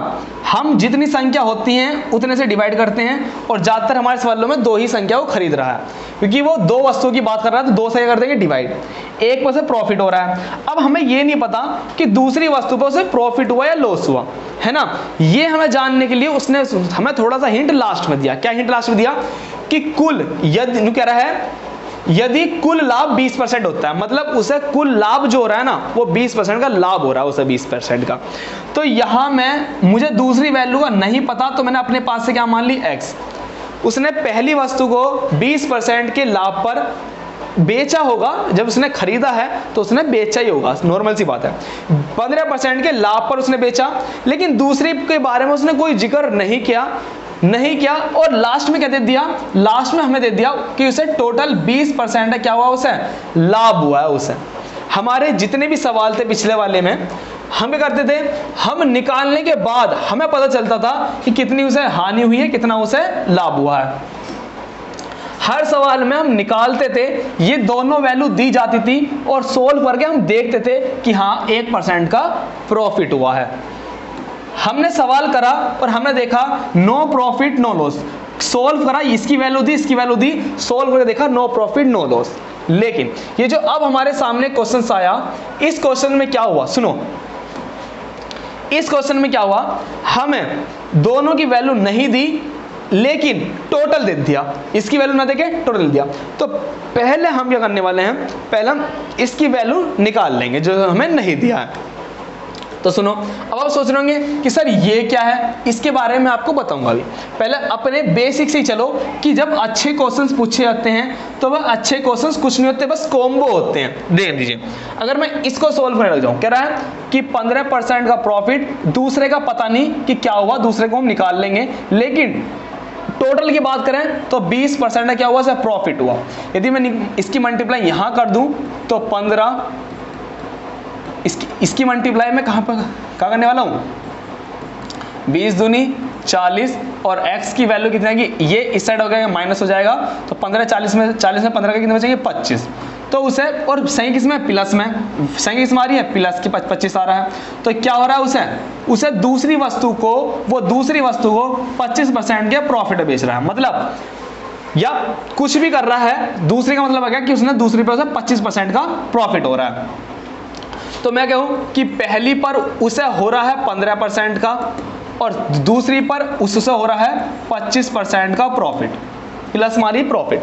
हम जितनी संख्या होती हैं उतने से डिवाइड करते हैं, और ज़्यादातर हमारे सवालों में दो ही संख्या वो खरीद रहा है, क्योंकि वो दो वस्तुओं की बात कर रहा है, तो दो से कर देंगे डिवाइड, एक पर से प्रॉफिट हो रहा है। अब हमें ये नहीं पता कि दूसरी वस्तु पर उसे प्रॉफिट हुआ या लॉस हुआ, है ना। ये हमें जानने के लिए उसने हमें थोड़ा सा हिंट लास्ट में दिया। क्या हिंट लास्ट में दिया कि कुल, यदि कह रहा है यदि कुल लाभ 20% होता है, मतलब उसे कुल लाभ जो हो रहा है ना वो 20% का लाभ हो रहा है उसे, 20% का। तो यहां मुझे दूसरी वैल्यू का नहीं पता, तो मैंने अपने पास से क्या मान ली, x। उसने पहली वस्तु को 20% के लाभ पर बेचा होगा, जब उसने खरीदा है तो उसने बेचा ही होगा, नॉर्मल सी बात है। 15% के लाभ पर उसने बेचा, लेकिन दूसरी के बारे में उसने कोई जिक्र नहीं किया, और लास्ट में क्या दे दिया, लास्ट में हमें दे दिया कि उसे टोटल 20% है, क्या हुआ उसे, लाभ हुआ है उसे। हमारे जितने भी सवाल थे पिछले वाले में, हम क्या करते थे, हम निकालने के बाद हमें पता चलता था कि कितनी उसे हानि हुई है, कितना उसे लाभ हुआ है। हर सवाल में हम निकालते थे, ये दोनों वैल्यू दी जाती थी, और सोल्व करके हम देखते थे कि हाँ 1% का प्रॉफिट हुआ है। हमने सवाल करा और हमने देखा no profit no loss, solve करा, इसकी वैल्यू दी, इसकी वैल्यू दी, सोल्व करके देखा नो प्रॉफिट नो लॉस। लेकिन ये जो अब हमारे सामने क्वेश्चन आया, इस क्वेश्चन में क्या हुआ सुनो, इस क्वेश्चन में क्या हुआ, हमें दोनों की वैल्यू नहीं दी लेकिन टोटल दे दिया, इसकी वैल्यू ना देके टोटल दिया। तो पहले हम क्या करने वाले हैं, पहले हम इसकी वैल्यू निकाल लेंगे जो हमें नहीं दिया है। तो सुनो, अब आप सोच रहे होंगे कि सर ये क्या है, इसके बारे में आपको बताऊंगा अभी। पहले अपने बेसिक से ही चलो कि जब अच्छे क्वेश्चंस पूछे जाते हैं तो वह अच्छे क्वेश्चंस कुछ नहीं होते, बस कॉम्बो होते हैं। देख लीजिए, अगर मैं इसको सोल्व करने लग जाऊं, कह रहा है कि 15% का प्रॉफिट, दूसरे का पता नहीं कि क्या हुआ, दूसरे को हम निकाल लेंगे, लेकिन टोटल की बात करें तो 20% का क्या हुआ, सर प्रॉफिट हुआ। यदि मैं इसकी मल्टीप्लाई यहां कर दूं तो 15, इसकी मल्टीप्लाई मैं कहाँ करने वाला हूँ, 20 दूनी 40 और x की वैल्यू कितनी आएगी, ये इस साइड हो गया माइनस हो जाएगा, तो 15 40 में 15 का कितने बचेंगे 25। तो उसे, और सही किसमें, प्लस में, सही किसमें आ रही है, प्लस की 25 आ रहा है। तो क्या हो रहा है, उसे दूसरी वस्तु को, वो दूसरी वस्तु को 25% के प्रॉफिट बेच रहा है, मतलब या कुछ भी कर रहा है, दूसरे का मतलब क्या कि उसने दूसरी पर उसे 25% का प्रॉफिट हो रहा है। तो मैं कहूं कि पहली पर उसे हो रहा है 15% का और दूसरी पर उससे हो रहा है 25% का प्रॉफिट, प्लस मारी प्रॉफिट।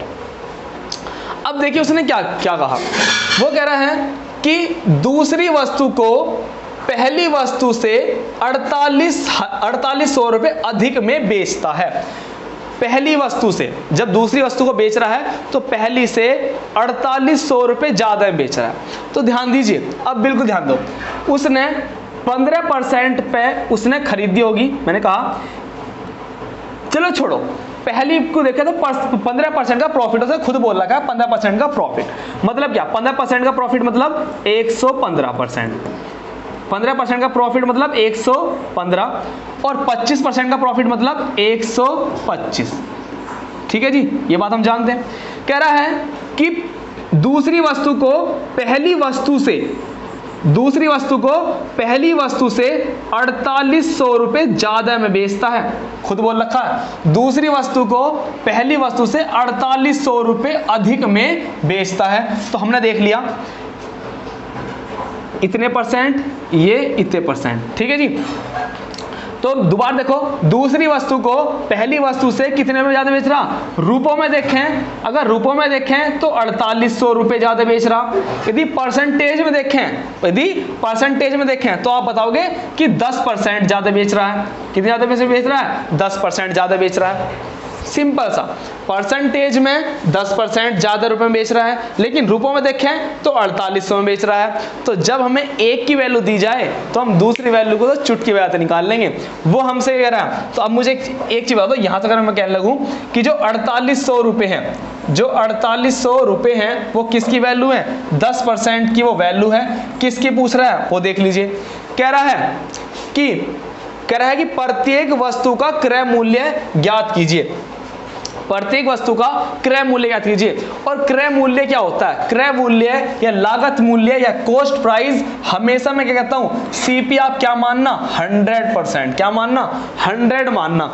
अब देखिए उसने क्या क्या कहा, वो कह रहा है कि दूसरी वस्तु को पहली वस्तु से 4800 रुपए अधिक में बेचता है। पहली वस्तु से, जब दूसरी वस्तु को बेच रहा है तो पहली से 4800 रुपए ज्यादा में बेच रहा है। तो ध्यान दीजिए, अब बिल्कुल ध्यान दो, उसने 15% पे उसने खरीदी होगी, मैंने कहा चलो छोड़ो, पहली को देखे तो 15% का प्रॉफिट, उसे खुद बोल रखा है 15% का प्रॉफिट, मतलब क्या, 15% का प्रॉफिट मतलब 115%, 15% का प्रॉफिट मतलब 115 और 25% का प्रॉफिट मतलब 125। ठीक है जी, ये बात हम जानते हैं। कह रहा है कि दूसरी वस्तु को पहली वस्तु से 4800 रुपए ज्यादा में बेचता है, खुद बोल रखा है, दूसरी वस्तु को पहली वस्तु से 4800 रुपए अधिक में बेचता है। तो हमने देख लिया इतने परसेंट, ये इतने परसेंट, ठीक है जी। तो दोबारा देखो, दूसरी वस्तु को पहली वस्तु से कितने में ज्यादा बेच रहा, रुपयों में देखें, अगर रुपयों में देखें तो 4800 रुपए ज्यादा बेच रहा। यदि परसेंटेज में देखें तो आप बताओगे कि 10% ज्यादा बेच रहा है। कितने ज्यादा पैसे बेच रहा है, 10% ज्यादा बेच रहा है। सिंपल सा, परसेंटेज में 10% ज्यादा रुपए में बेच रहा है, लेकिन रुपयों में देखें तो 4800 में बेच रहा है। तो जब हमें एक की वैल्यू दी जाए तो हम दूसरी वैल्यू को तो चुटकी बजाते निकाल लेंगे, वो हमसे कह रहा है। तो अब मुझे एक चीज बताओ, यहां तक अगर मैं कहने लगूं कि जो 4800 रुपए हैं, जो 4800 रुपए हैं वो किसकी वैल्यू है, 10% की वो वैल्यू है। किसकी पूछ रहा है वो देख लीजिए, कह रहा है कि प्रत्येक वस्तु का क्रय मूल्य ज्ञात कीजिए, प्रत्येक वस्तु का क्रय मूल्य ज्ञात कीजिए। और क्रय मूल्य क्या होता है, क्रय मूल्य या लागत मूल्य या कॉस्ट प्राइस, हमेशा मैं क्या कहता हूं, सीपी आप क्या मानना, 100%, क्या मानना, 100 मानना।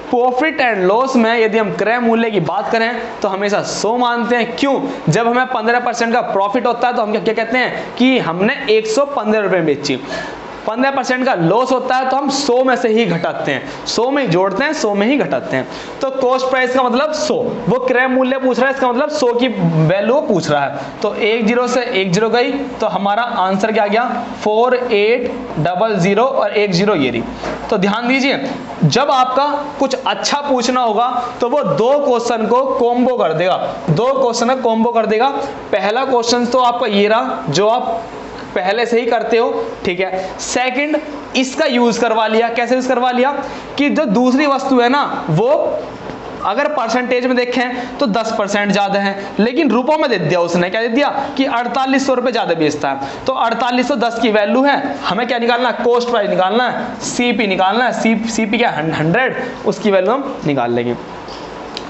प्रॉफिट एंड लॉस में यदि हम क्रय मूल्य की बात करें तो हमेशा 100 मानते हैं। क्यों, जब हमें 15% का प्रॉफिट होता है तो हम क्या कहते हैं कि हमने 115 रुपए बेची। 15% का लॉस होता है तो हम 100 में से ही घटाते हैं, 100 में ही जोड़ते हैं, 100 में ही घटाते हैं। तो कॉस्ट प्राइस का मतलब 100, वो क्रय मूल्य पूछ रहा है, इसका मतलब 100 की वैल्यू पूछ रहा है। तो 10 से 10 गई, तो हमारा आंसर क्या गया, 4800 और 10 ये रही। तो ध्यान दीजिए, जब आपका कुछ अच्छा पूछना होगा तो वो दो क्वेश्चन को कॉम्बो कर देगा, दो क्वेश्चन को कॉम्बो कर देगा। पहला क्वेश्चन तो आपका ये रहा जो आप पहले से ही करते हो, ठीक है। सेकंड, इसका यूज करवा लिया। कैसे यूज करवा लिया कि जो दूसरी वस्तु है ना, वो अगर परसेंटेज में देखें तो 10% ज्यादा है, लेकिन रुपयों में दे दिया उसने, क्या दे दिया कि 4800 रुपए ज्यादा बेचता है। तो 4810 की वैल्यू है, हमें क्या निकालना है, कॉस्ट प्राइस निकालना है, सीपी निकालना है। सीपी क्या, 100, उसकी वैल्यू हम निकाल लेंगे।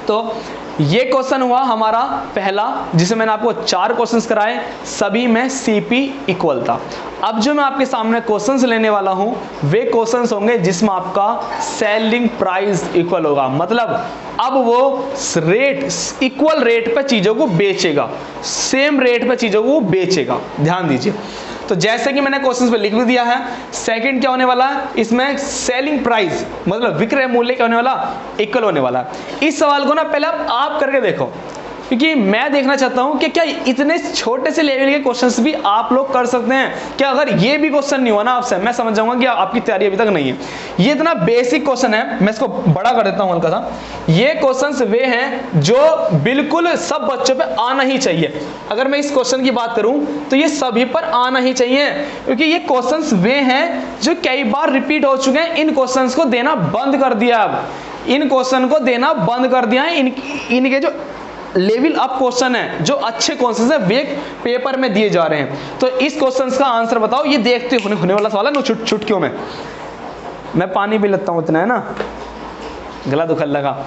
तो ये क्वेश्चन हुआ हमारा पहला, जिसे मैंने आपको 4 क्वेश्चंस कराए, सभी में सीपी इक्वल था। अब जो मैं आपके सामने क्वेश्चंस लेने वाला हूं वे क्वेश्चंस होंगे जिसमें आपका सेलिंग प्राइस इक्वल होगा, मतलब अब वो रेट, इक्वल रेट पे चीजों को बेचेगा, सेम रेट पे चीजों को बेचेगा। ध्यान दीजिए, तो जैसे कि मैंने क्वेश्चंस पे लिख भी दिया है, सेकंड क्या होने वाला है, इसमें सेलिंग प्राइस मतलब विक्रय मूल्य क्या होने वाला, इक्वल होने वाला है। इस सवाल को ना पहले आप करके देखो, क्योंकि मैं देखना चाहता हूं कि क्या इतने छोटे से लेवल के क्वेश्चंस भी आप लोग कर सकते हैं। क्या अगर ये भी क्वेश्चन नहीं हुआ ना आपसे, मैं समझ जाऊंगा कि आपकी तैयारी अभी तक नहीं है। ये इतना बेसिक क्वेश्चन है, मैं इसको बड़ा कर देता हूं हल्का सा। ये क्वेश्चंस वे हैं जो बिल्कुल सब बच्चों पे आना ही चाहिए। अगर मैं इस क्वेश्चन की बात करूं तो ये सभी पर आना ही चाहिए, क्योंकि ये क्वेश्चंस वे हैं जो कई बार रिपीट हो चुके हैं। इन क्वेश्चंस को देना बंद कर दिया, अब इन क्वेश्चन को देना बंद कर दिया है। इनके जो लेवल अप क्वेश्चन है, जो अच्छे क्वेश्चन है, वे पेपर में दिए जा रहे हैं। तो इस क्वेश्चन का आंसर बताओ। ये देखते होने वाला सवाल है ना, चुटकियों में। मैं पानी पी लेता हूं, इतना है ना, गला दुखल लगा।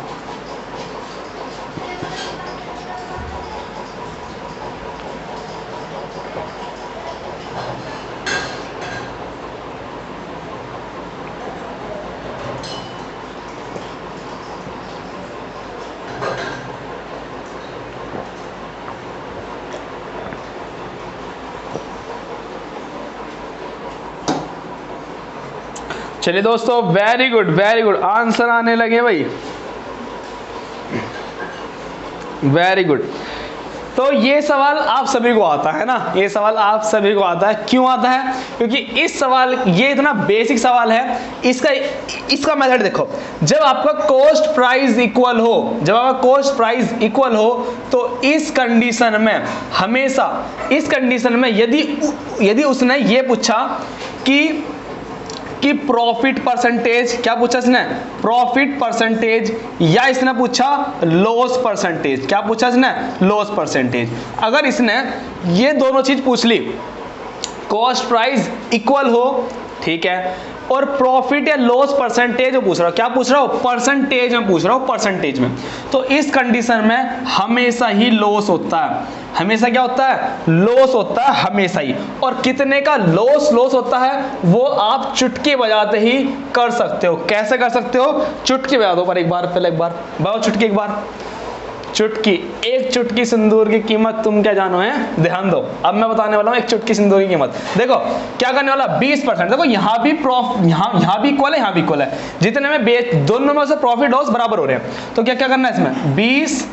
चलिए दोस्तों, वेरी गुड, आंसर आने लगे भाई, वेरी गुड। तो ये सवाल आप सभी को आता है ना, ये सवाल आप सभी को आता है। क्यों आता है? क्योंकि इस सवाल, ये इतना बेसिक सवाल है। इसका मेथड देखो। जब आपका कॉस्ट प्राइस इक्वल हो, जब आपका कॉस्ट प्राइस इक्वल हो, तो इस कंडीशन में हमेशा, इस कंडीशन में यदि उसने ये पूछा कि प्रॉफिट परसेंटेज, क्या पूछा इसने? प्रॉफिट परसेंटेज, या इसने पूछा लॉस परसेंटेज। क्या पूछा इसने? Loss percentage. अगर इसने ये दोनों चीज पूछ ली, कॉस्ट प्राइस इक्वल हो, ठीक है, और प्रॉफिट या लॉस परसेंटेज पूछ रहा हूं, क्या पूछ रहा हूं? परसेंटेज में पूछ रहा हूं, परसेंटेज में। तो इस कंडीशन में हमेशा ही लॉस होता है। हमेशा क्या होता है? लॉस होता है, हमेशा ही। और कितने का लॉस होता है वो आप चुटकी बजाते ही कर सकते हो। कैसे कर सकते हो? चुटकी बजा दो पर एक बार, पहले एक बार बजाओ चुटकी, एक बार चुटकी। एक चुटकी सिंदूर की कीमत तुम क्या जानो है? ध्यान दो, अब मैं बताने वाला हूं एक चुटकी सिंदूर की कीमत। देखो क्या करने वाला, 20%। देखो यहां भी यहां भी इक्वल है, यहां भी इक्वल है। जितने में दोनों में से प्रॉफिट लॉस बराबर हो रहे हैं, तो क्या क्या करना है इसमें? 20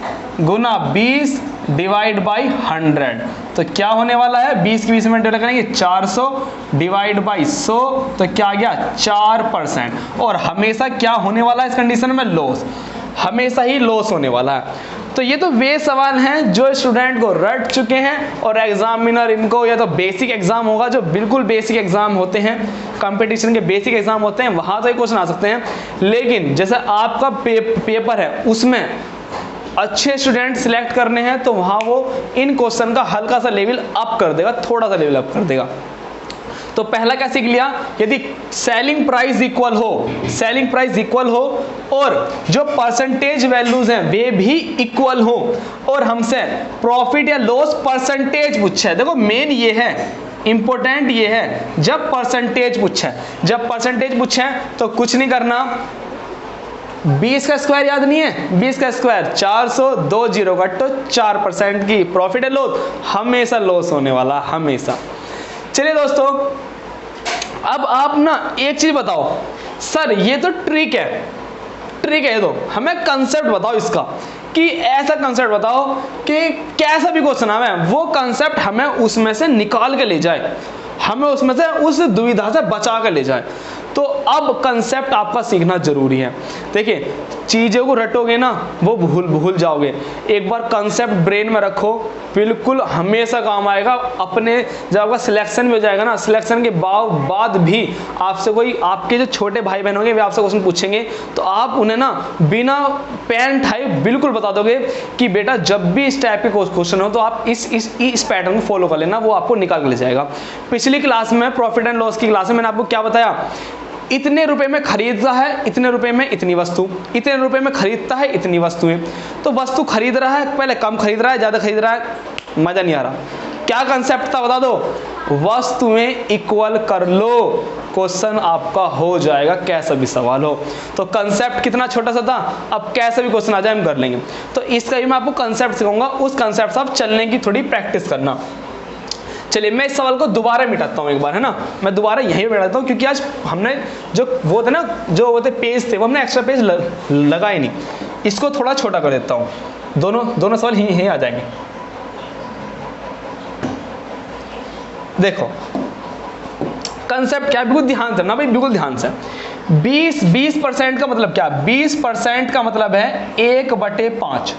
गुना 20 डिवाइड बाई 100। तो क्या होने वाला है? 20 की 20 में डिवाइड करेंगे 400 डिवाइड बाई 100, तो क्या आ गया? 4%। और हमेशा क्या होने वाला है इस कंडीशन में? लॉस, हमेशा ही लॉस होने वाला है। तो ये तो वे सवाल हैं जो स्टूडेंट को रट चुके हैं, और एग्जामिनर इनको, या तो बेसिक एग्जाम होगा, जो बिल्कुल बेसिक एग्जाम होते हैं, कंपटीशन के बेसिक एग्जाम होते हैं, वहां तो ये क्वेश्चन आ सकते हैं। लेकिन जैसे आपका पेपर है, उसमें अच्छे स्टूडेंट सिलेक्ट करने हैं, तो वहां वो इन क्वेश्चन का हल्का सा लेवल अप कर देगा, थोड़ा सा लेवल अप कर देगा। तो पहला क्या सीख लिया? यदि सेलिंग प्राइस इक्वल हो, सेलिंग प्राइस इक्वल हो, और जो परसेंटेज वैल्यूज हैं वे भी इक्वल हो, और हमसे प्रॉफिट या लॉस परसेंटेज पूछा है। देखो मेन ये है, इंपॉर्टेंट ये है, जब परसेंटेज पूछा है, जब परसेंटेज पूछा है तो कुछ नहीं करना। 20 का स्क्वायर याद नहीं है? 20 का स्क्वायर 400, 2 जीरो कट, तो 4% की प्रॉफिट है लॉस, हमेशा लॉस होने वाला, हमेशा। चलिए दोस्तों, अब आप ना एक चीज बताओ, सर ये तो ट्रिक है, ट्रिक है, तो हमें कंसेप्ट बताओ इसका, कि ऐसा कंसेप्ट बताओ कि कैसा भी क्वेश्चन आवे वो कंसेप्ट हमें उसमें से निकाल के ले जाए, हमें उसमें से उस दुविधा से बचा कर ले जाए। तो अब कंसेप्ट आपका सीखना जरूरी है। देखिए, चीज़ों को रटोगे ना वो भूल जाओगे। एक बार कंसेप्ट ब्रेन में रखो, बिल्कुल हमेशा काम आएगा। अपने जब आपका सिलेक्शन भी हो जाएगा ना, सिलेक्शन के बाद भी आपसे कोई, आपके जो छोटे भाई बहन होंगे वे आपसे क्वेश्चन पूछेंगे, तो आप उन्हें ना बिना पेन उठाए बिल्कुल बता दोगे कि बेटा जब भी इस टाइप के क्वेश्चन हो तो आप इस पैटर्न को फॉलो कर लेना, वो आपको निकाल के ले जाएगा। पिछली क्लास में, प्रॉफिट एंड लॉस की क्लास में, मैंने आपको क्या बताया? इतने रुपए में खरीदता है, इतने रुपए में इतनी वस्तु, इतने रुपए में खरीदता है, इतनी वस्तुएं। तो वस्तु खरीद रहा है, पहले कम खरीद रहा है, ज्यादा खरीद रहा है, मजा नहीं आ रहा। क्या कंसेप्ट था बता दो? वस्तुएं इक्वल कर लो, क्वेश्चन आपका हो जाएगा, कैसा भी सवाल हो। तो कंसेप्ट कितना छोटा सा था, अब कैसा भी क्वेश्चन आ जाए हम कर लेंगे। तो इसका भी मैं आपको कंसेप्ट सिखाऊंगा, उस कंसेप्ट से आप चलने की थोड़ी प्रैक्टिस करना। चलिए मैं इस सवाल को दोबारा मिटाता हूँ एक बार, है ना, मैं दोबारा यहीं मिटाता हूँ, क्योंकि आज हमने जो वो थे ना, जो वो थे पेज थे, वो हमने एक्स्ट्रा पेज लगा ही नहीं। इसको थोड़ा छोटा कर देता हूँ, दोनों सवाल यहीं आ जाएंगे। देखो कंसेप्ट क्या है, बिल्कुल ध्यान से ना भाई, बिल्कुल ध्यान से। 20% का मतलब क्या, 20% का मतलब है 1/5।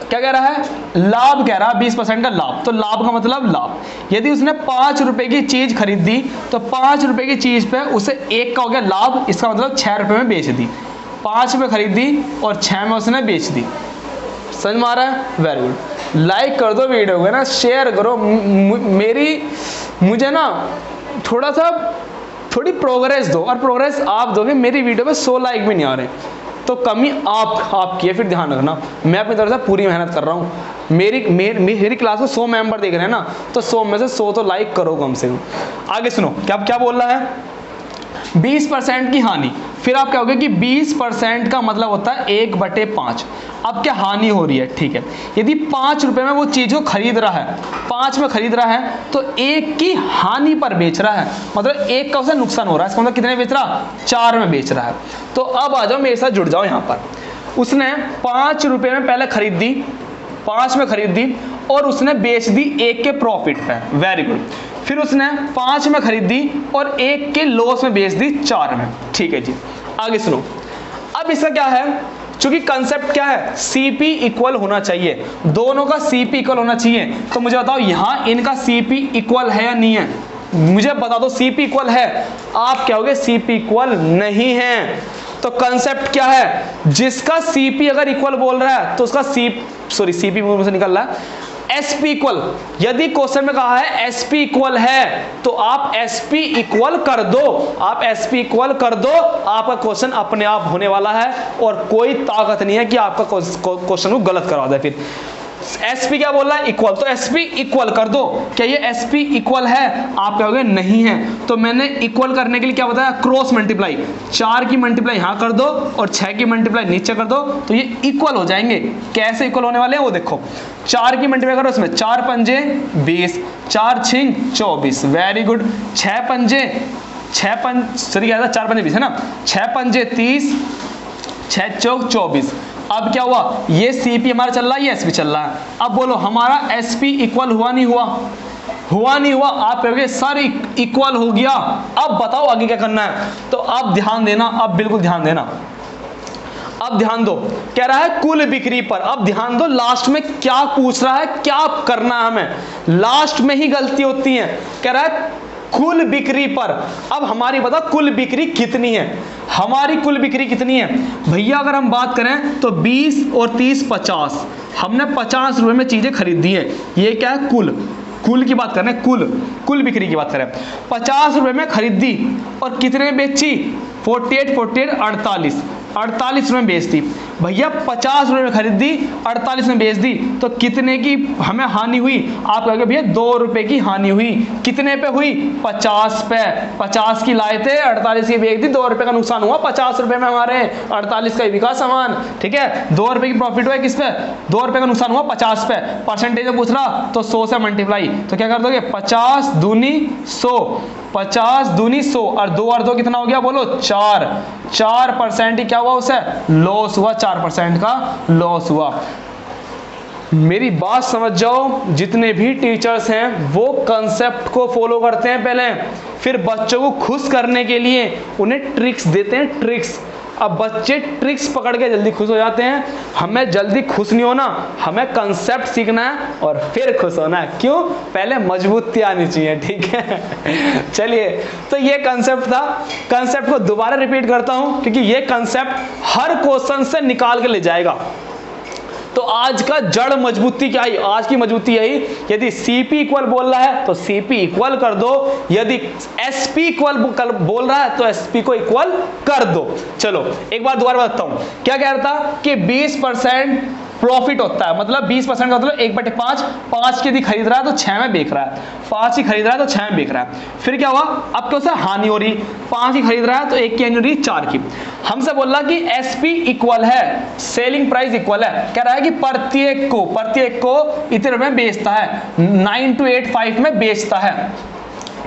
क्या कह रहा है, लाभ कह रहा है, 20% का लाभ। तो लाभ का मतलब लाभ, यदि उसने 5 रुपए की चीज खरीदी तो 5 रुपए की चीज पे उसे 1 का हो गया लाभ, इसका मतलब 6 रुपए में बेच दी। 5 रुपए खरीदी और 6 में उसने बेच दी। समझ में आ रहा है, वेरी गुड। लाइक कर दो वीडियो को ना, शेयर करो। मुझे ना थोड़ी प्रोग्रेस दो, और प्रोग्रेस आप दोगे, मेरी वीडियो पे 100 लाइक भी नहीं आ रहे, तो कमी आपकी है। फिर ध्यान रखना, मैं अपनी तरफ से पूरी मेहनत कर रहा हूँ। मेरी क्लास को 100 मेंबर देख रहे हैं ना, तो 100 में से 100 तो लाइक करो कम से कम। आगे सुनो, क्या बोल रहा है, 20% की हानि। फिर आप कहोगे कि 20% का मतलब होता है 1/5। अब क्या हानि हो रही है, ठीक है। यदि 5 रुपए में वो चीज को खरीद रहा है, 5 में खरीद रहा है, तो 1 की हानि पर बेच रहा है, मतलब 1 का उसे नुकसान हो रहा है। इसका मतलब कितने बेच रहा, 4 में बेच रहा है। तो अब आ जाओ मेरे साथ, जुड़ जाओ यहां पर। उसने 5 रुपए में पहले खरीद दी, 5 में खरीद दी, और उसने बेच दी 1 के प्रॉफिट पे, वेरी गुड। फिर उसने 5 में खरीद दी और 1 के लॉस में बेच दी 4 में, ठीक है जी। आगे सुनो, अब इसका क्या है, चूंकि कंसेप्ट क्या है, सीपी इक्वल होना चाहिए, दोनों का सीपी इक्वल होना चाहिए। तो मुझे बताओ यहां इनका सीपी इक्वल है या नहीं है, मुझे बता दो। सीपी इक्वल है, आप कहोगे सीपी इक्वल नहीं है। तो कंसेप्ट क्या है, जिसका सीपी अगर इक्वल बोल रहा है तो उसका सीपी मुंह से निकल रहा है, एसपी इक्वल। यदि क्वेश्चन में कहा है एसपी इक्वल है, तो आप एसपी इक्वल कर दो, आप एसपी इक्वल कर दो, आपका क्वेश्चन अपने आप होने वाला है, और कोई ताकत नहीं है कि आपका क्वेश्चन को गलत करवा दे। फिर एसपी क्या बोल रहा है, इक्वल, तो एसपी इक्वल कर दो। क्या ये एसपी इक्वल है, आप कहोगे नहीं है। तो मैंने इक्वल करने के लिए क्या बताया, क्रॉस मल्टीप्लाई, 4 की मल्टीप्लाई यहां कर दो और 6 की मल्टीप्लाई नीचे कर दो, तो ये इक्वल हो जाएंगे। कैसे इक्वल होने वाले हैं वो देखो, 4 की मल्टीप्लाई करो, इसमें 4 पंजे 20, 4 छिंग 24, वेरी गुड। 6 पंजे 4 पंजे 20 है ना, 6 पंजे 30, 6 चौक 24। अब क्या हुआ, ये सीपी हमारा चल रहा है, ये एसपी चल रहा है। अब बोलो हमारा एसपी इक्वल हुआ नहीं हुआ, हुआ नहीं हुआ। आप कहोगे सर इक्वल हो गया, अब बताओ आगे क्या करना है। तो अब ध्यान देना, अब बिल्कुल ध्यान देना, अब ध्यान दो। कह रहा है कुल बिक्री पर, अब ध्यान दो लास्ट में क्या पूछ रहा है, क्या करना है हमें, लास्ट में ही गलती होती है। कह रहा है कुल बिक्री पर। अब हमारी बता कुल बिक्री कितनी है, हमारी कुल बिक्री कितनी है भैया। अगर हम बात करें तो 20 और 30 50, हमने 50 रुपए में चीजें खरीदी है, ये क्या है कुल की बात करें, कुल बिक्री की बात करें। 50 रुपए में खरीदी और कितने में बेची, 48 48 रुपए में बेच दी भैया। 50 रुपए में खरीदी, 48 में बेच दी, तो कितने की हमें हानि हुई, आप कहोगे भैया 2 रुपए की हानि हुई। कितने पे हुई, 50 पे। 50 की लाए थे, 48 की बेच दी, 2 रुपए का नुकसान हुआ 50 रुपए में हमारे, 48 का बिका सामान, ठीक है। 2 रुपए की प्रॉफिट हुआ किस पे, 2 रुपए का नुकसान हुआ 50 पे। परसेंटेज में पूछ रहा तो 100 से मल्टीप्लाई, तो क्या कर दोगे 50 दूनी 100, 50 दूनी 100, और 2 और 2 कितना हो गया बोलो 4% ही क्या हुआ, उसे लॉस हुआ, 4% का लॉस हुआ। मेरी बात समझ जाओ, जितने भी टीचर्स हैं वो कंसेप्ट को फॉलो करते हैं पहले, फिर बच्चों को खुश करने के लिए उन्हें ट्रिक्स देते हैं, ट्रिक्स। अब बच्चे ट्रिक्स पकड़ के जल्दी खुश हो जाते हैं, हमें जल्दी खुश नहीं होना, हमें कंसेप्ट सीखना है और फिर खुश होना है। क्यों, पहले मजबूती आनी चाहिए, ठीक है। चलिए, तो ये कंसेप्ट था, कंसेप्ट को दोबारा रिपीट करता हूं क्योंकि ये कंसेप्ट हर क्वेश्चन से निकाल के ले जाएगा। तो आज का जड़ मजबूती क्या है, आज की मजबूती यही, यदि सीपी इक्वल बोल रहा है तो सीपी इक्वल कर दो, यदि एसपी इक्वल बोल रहा है तो एसपी को इक्वल कर दो। चलो एक बार दोबारा बताता हूं, क्या कह रहा था कि 20% प्रॉफिट होता है, मतलब 20% का मतलब 1/5, 5 की यदि खरीद रहा है तो 6 में बेच रहा है, 5 की खरीद रहा है तो 6 में बेच रहा है। फिर क्या हुआ, अब क्या उससे हानि हो रही, 5 की खरीद रहा है तो 1 की हानि हो रही, 4 की। हमसे बोल रहा कि एसपी इक्वल है, सेलिंग प्राइस इक्वल है, कह रहा है कि प्रत्येक को इतने रुपए में बेचता है, 9285 में बेचता है,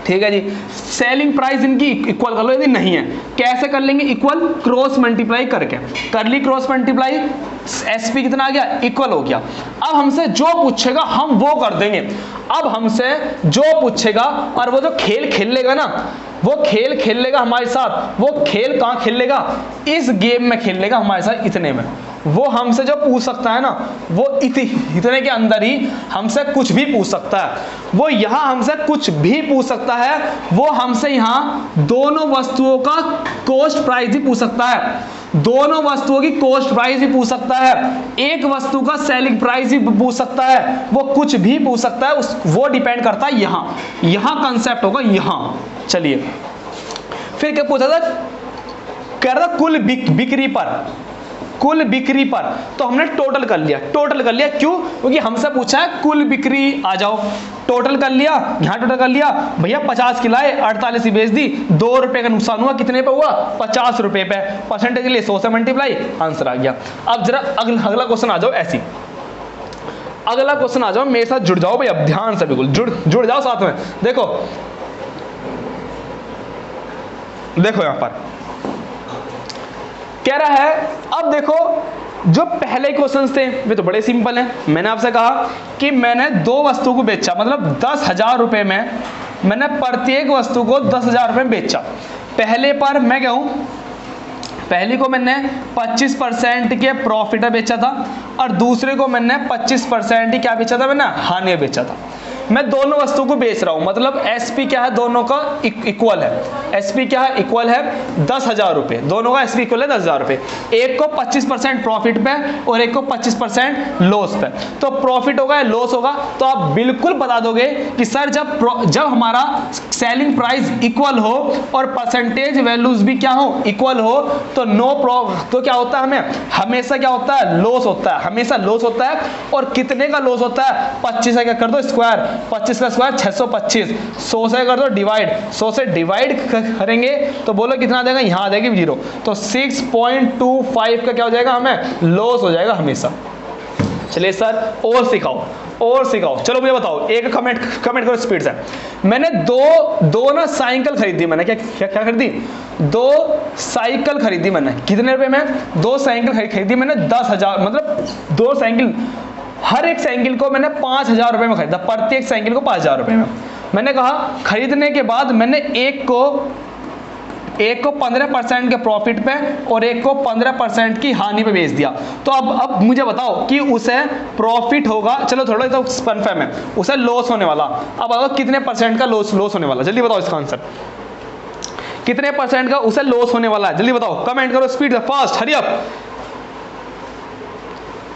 ठीक है जी। सेलिंग प्राइस इनकी इक्वल कर लो, यदि नहीं है कैसे कर लेंगे, इक्वल क्रॉस मल्टीप्लाई करके, कर ली क्रॉस मल्टीप्लाई, एसपी कितना आ गया, इक्वल हो गया। अब हमसे जो पूछेगा हम वो कर देंगे। अब हमसे जो पूछेगा और वो जो खेल खेल लेगा ना, वो खेल खेल लेगा हमारे साथ। वो खेल कहाँ खेल लेगा, इस गेम में खेल लेगा हमारे साथ, इतने में। वो हमसे जो पूछ सकता है ना, वो इतने के अंदर ही हमसे कुछ भी पूछ सकता है। वो यहाँ हमसे कुछ भी पूछ सकता है। वो हमसे यहाँ दोनों वस्तुओं का कॉस्ट प्राइस ही पूछ सकता है, दोनों वस्तुओं की कॉस्ट प्राइस भी पूछ सकता है, एक वस्तु का सेलिंग प्राइस भी पूछ सकता है, वो कुछ भी पूछ सकता है। वो डिपेंड करता है यहाँ कंसेप्ट होगा यहाँ। चलिए फिर क्या पूछा था, कह रहा था कुल बिक्री पर, तो हमने टोटल कर लिया, क्यों, क्योंकि हमसे पूछा है कुल बिक्री, आ जाओ टोटल कर लिया, यहाँ टोटल कर लिया भैया, 50 की लाए 48 ही बेच दी, 2 रुपए का नुकसान हुआ, कितने पे हुआ, 50 रुपए पे, परसेंटेज के लिए 100 से मल्टीप्लाई, आंसर आ गया। अब जरा अगला क्वेश्चन आ जाओ, ऐसी अगला क्वेश्चन आ जाओ, मेरे साथ जुड़ जाओ भाई, अब ध्यान से बिल्कुल जुड़ जाओ साथ में। देखो यहां पर कह रहा है, अब देखो जो पहले क्वेश्चन थे वे तो बड़े सिंपल हैं। मैंने आपसे कहा कि मैंने 2 वस्तु को बेचा, मतलब 10,000 रुपए में मैंने प्रत्येक वस्तु को 10,000 रुपए में बेचा। पहले पर मैं क्या हूं, पहली को मैंने 25% के प्रॉफिट में बेचा था और दूसरे को मैंने 25% ही क्या बेचा था, मैंने हानि में बेचा था। मैं दोनों वस्तु को बेच रहा हूं, मतलब एसपी क्या है, दोनों का इक्वल है। एसपी क्या है, इक्वल है 10,000 रुपए, दोनों का एसपी इक्वल है 10,000 रुपए। एक को 25% प्रॉफिट पे और एक को 25% लॉस पे। तो प्रॉफिट होगा या लॉस होगा, तो आप बिल्कुल बता दोगे कि सर जब हमारा सेलिंग प्राइस इक्वल हो और परसेंटेज वैल्यूज भी क्या हो, इक्वल हो, तो तो क्या होता है, हमें हमेशा क्या होता है, लॉस होता है, हमेशा लॉस होता है। और कितने का लॉस होता है, 25 का क्या कर दो स्क्वायर, 25 का स्क्वायर 625, 100 से कर दो डिवाइड, 100 से डिवाइड करेंगे तो बोलो कितना आ जाएगा, यहां आ जाएगी 0, तो 6.25 का क्या हो जाएगा, हमें लॉस हो जाएगा हमेशा। चलिए सर और सिखाओ, चलो मुझे बताओ, एक कमेंट करो स्पीड से। मैंने दो ना साइकिल खरीदी, मैंने क्या खरीदी, 2 साइकिल खरीदी मैंने, कितने रुपए में, 2 साइकिल खरीदी मैंने 10,000, मतलब 2 साइकिल, हर एक साइकिल को मैंने 5,000 रुपए में खरीदा, प्रत्येक साइकिल को 5,000 रुपए में। मैंने कहा खरीदने के बाद मैंने एक को 15% के प्रॉफिट पे और एक को 15% की हानि पे बेच दिया। तो अब मुझे बताओ कि उसे प्रॉफिट होगा, चलो थोड़ा तो कंफर्म है, उसे लॉस होने वाला। अब बताओ कितने परसेंट का लॉस होने वाला, जल्दी बताओ इसका आंसर, कितने परसेंट का उसे लॉस होने वाला है, जल्दी बताओ, कमेंट करो स्पीड से, fast, hurry up.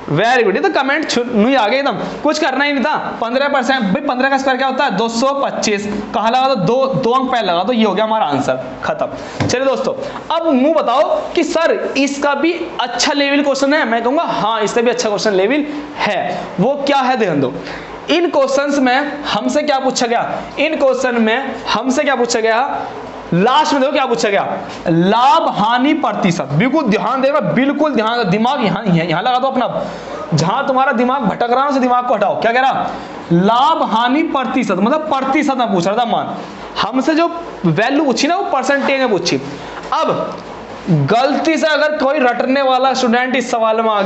Very good, ये तो कमेंट नहीं आ गए एकदम, कुछ करना ही नहीं था। 15%, भाई 15 का स्क्वायर क्या होता है, 225, कहाँ लगा दो, 2 अंक पहले लगा, तो ये हो गया हमारा आंसर, खत्म। चलिए दोस्तों, अब मुंह बताओ कि सर इसका भी अच्छा लेवल क्वेश्चन है। मैं कहूंगा हाँ, इसका भी अच्छा क्वेश्चन लेवल है। वो क्या है, ध्यान दो। इन क्वेश्चंस में हमसे क्या पूछा गया, लास्ट में देखो क्या पूछा गया, लाभ हानि प्रतिशत। बिल्कुल ध्यान देगा, बिल्कुल ध्यान, दिमाग यहां लगा दो अपना, जहां तुम्हारा दिमाग भटक रहा है उस दिमाग को हटाओ। क्या कह रहा, लाभ हानि प्रतिशत, मतलब प्रतिशत में पूछ रहा था। मान हमसे जो वैल्यू पूछी ना, वो परसेंटेज में पूछी। अब गलती से अगर कोई रटने वाला स्टूडेंट इस सवाल में आ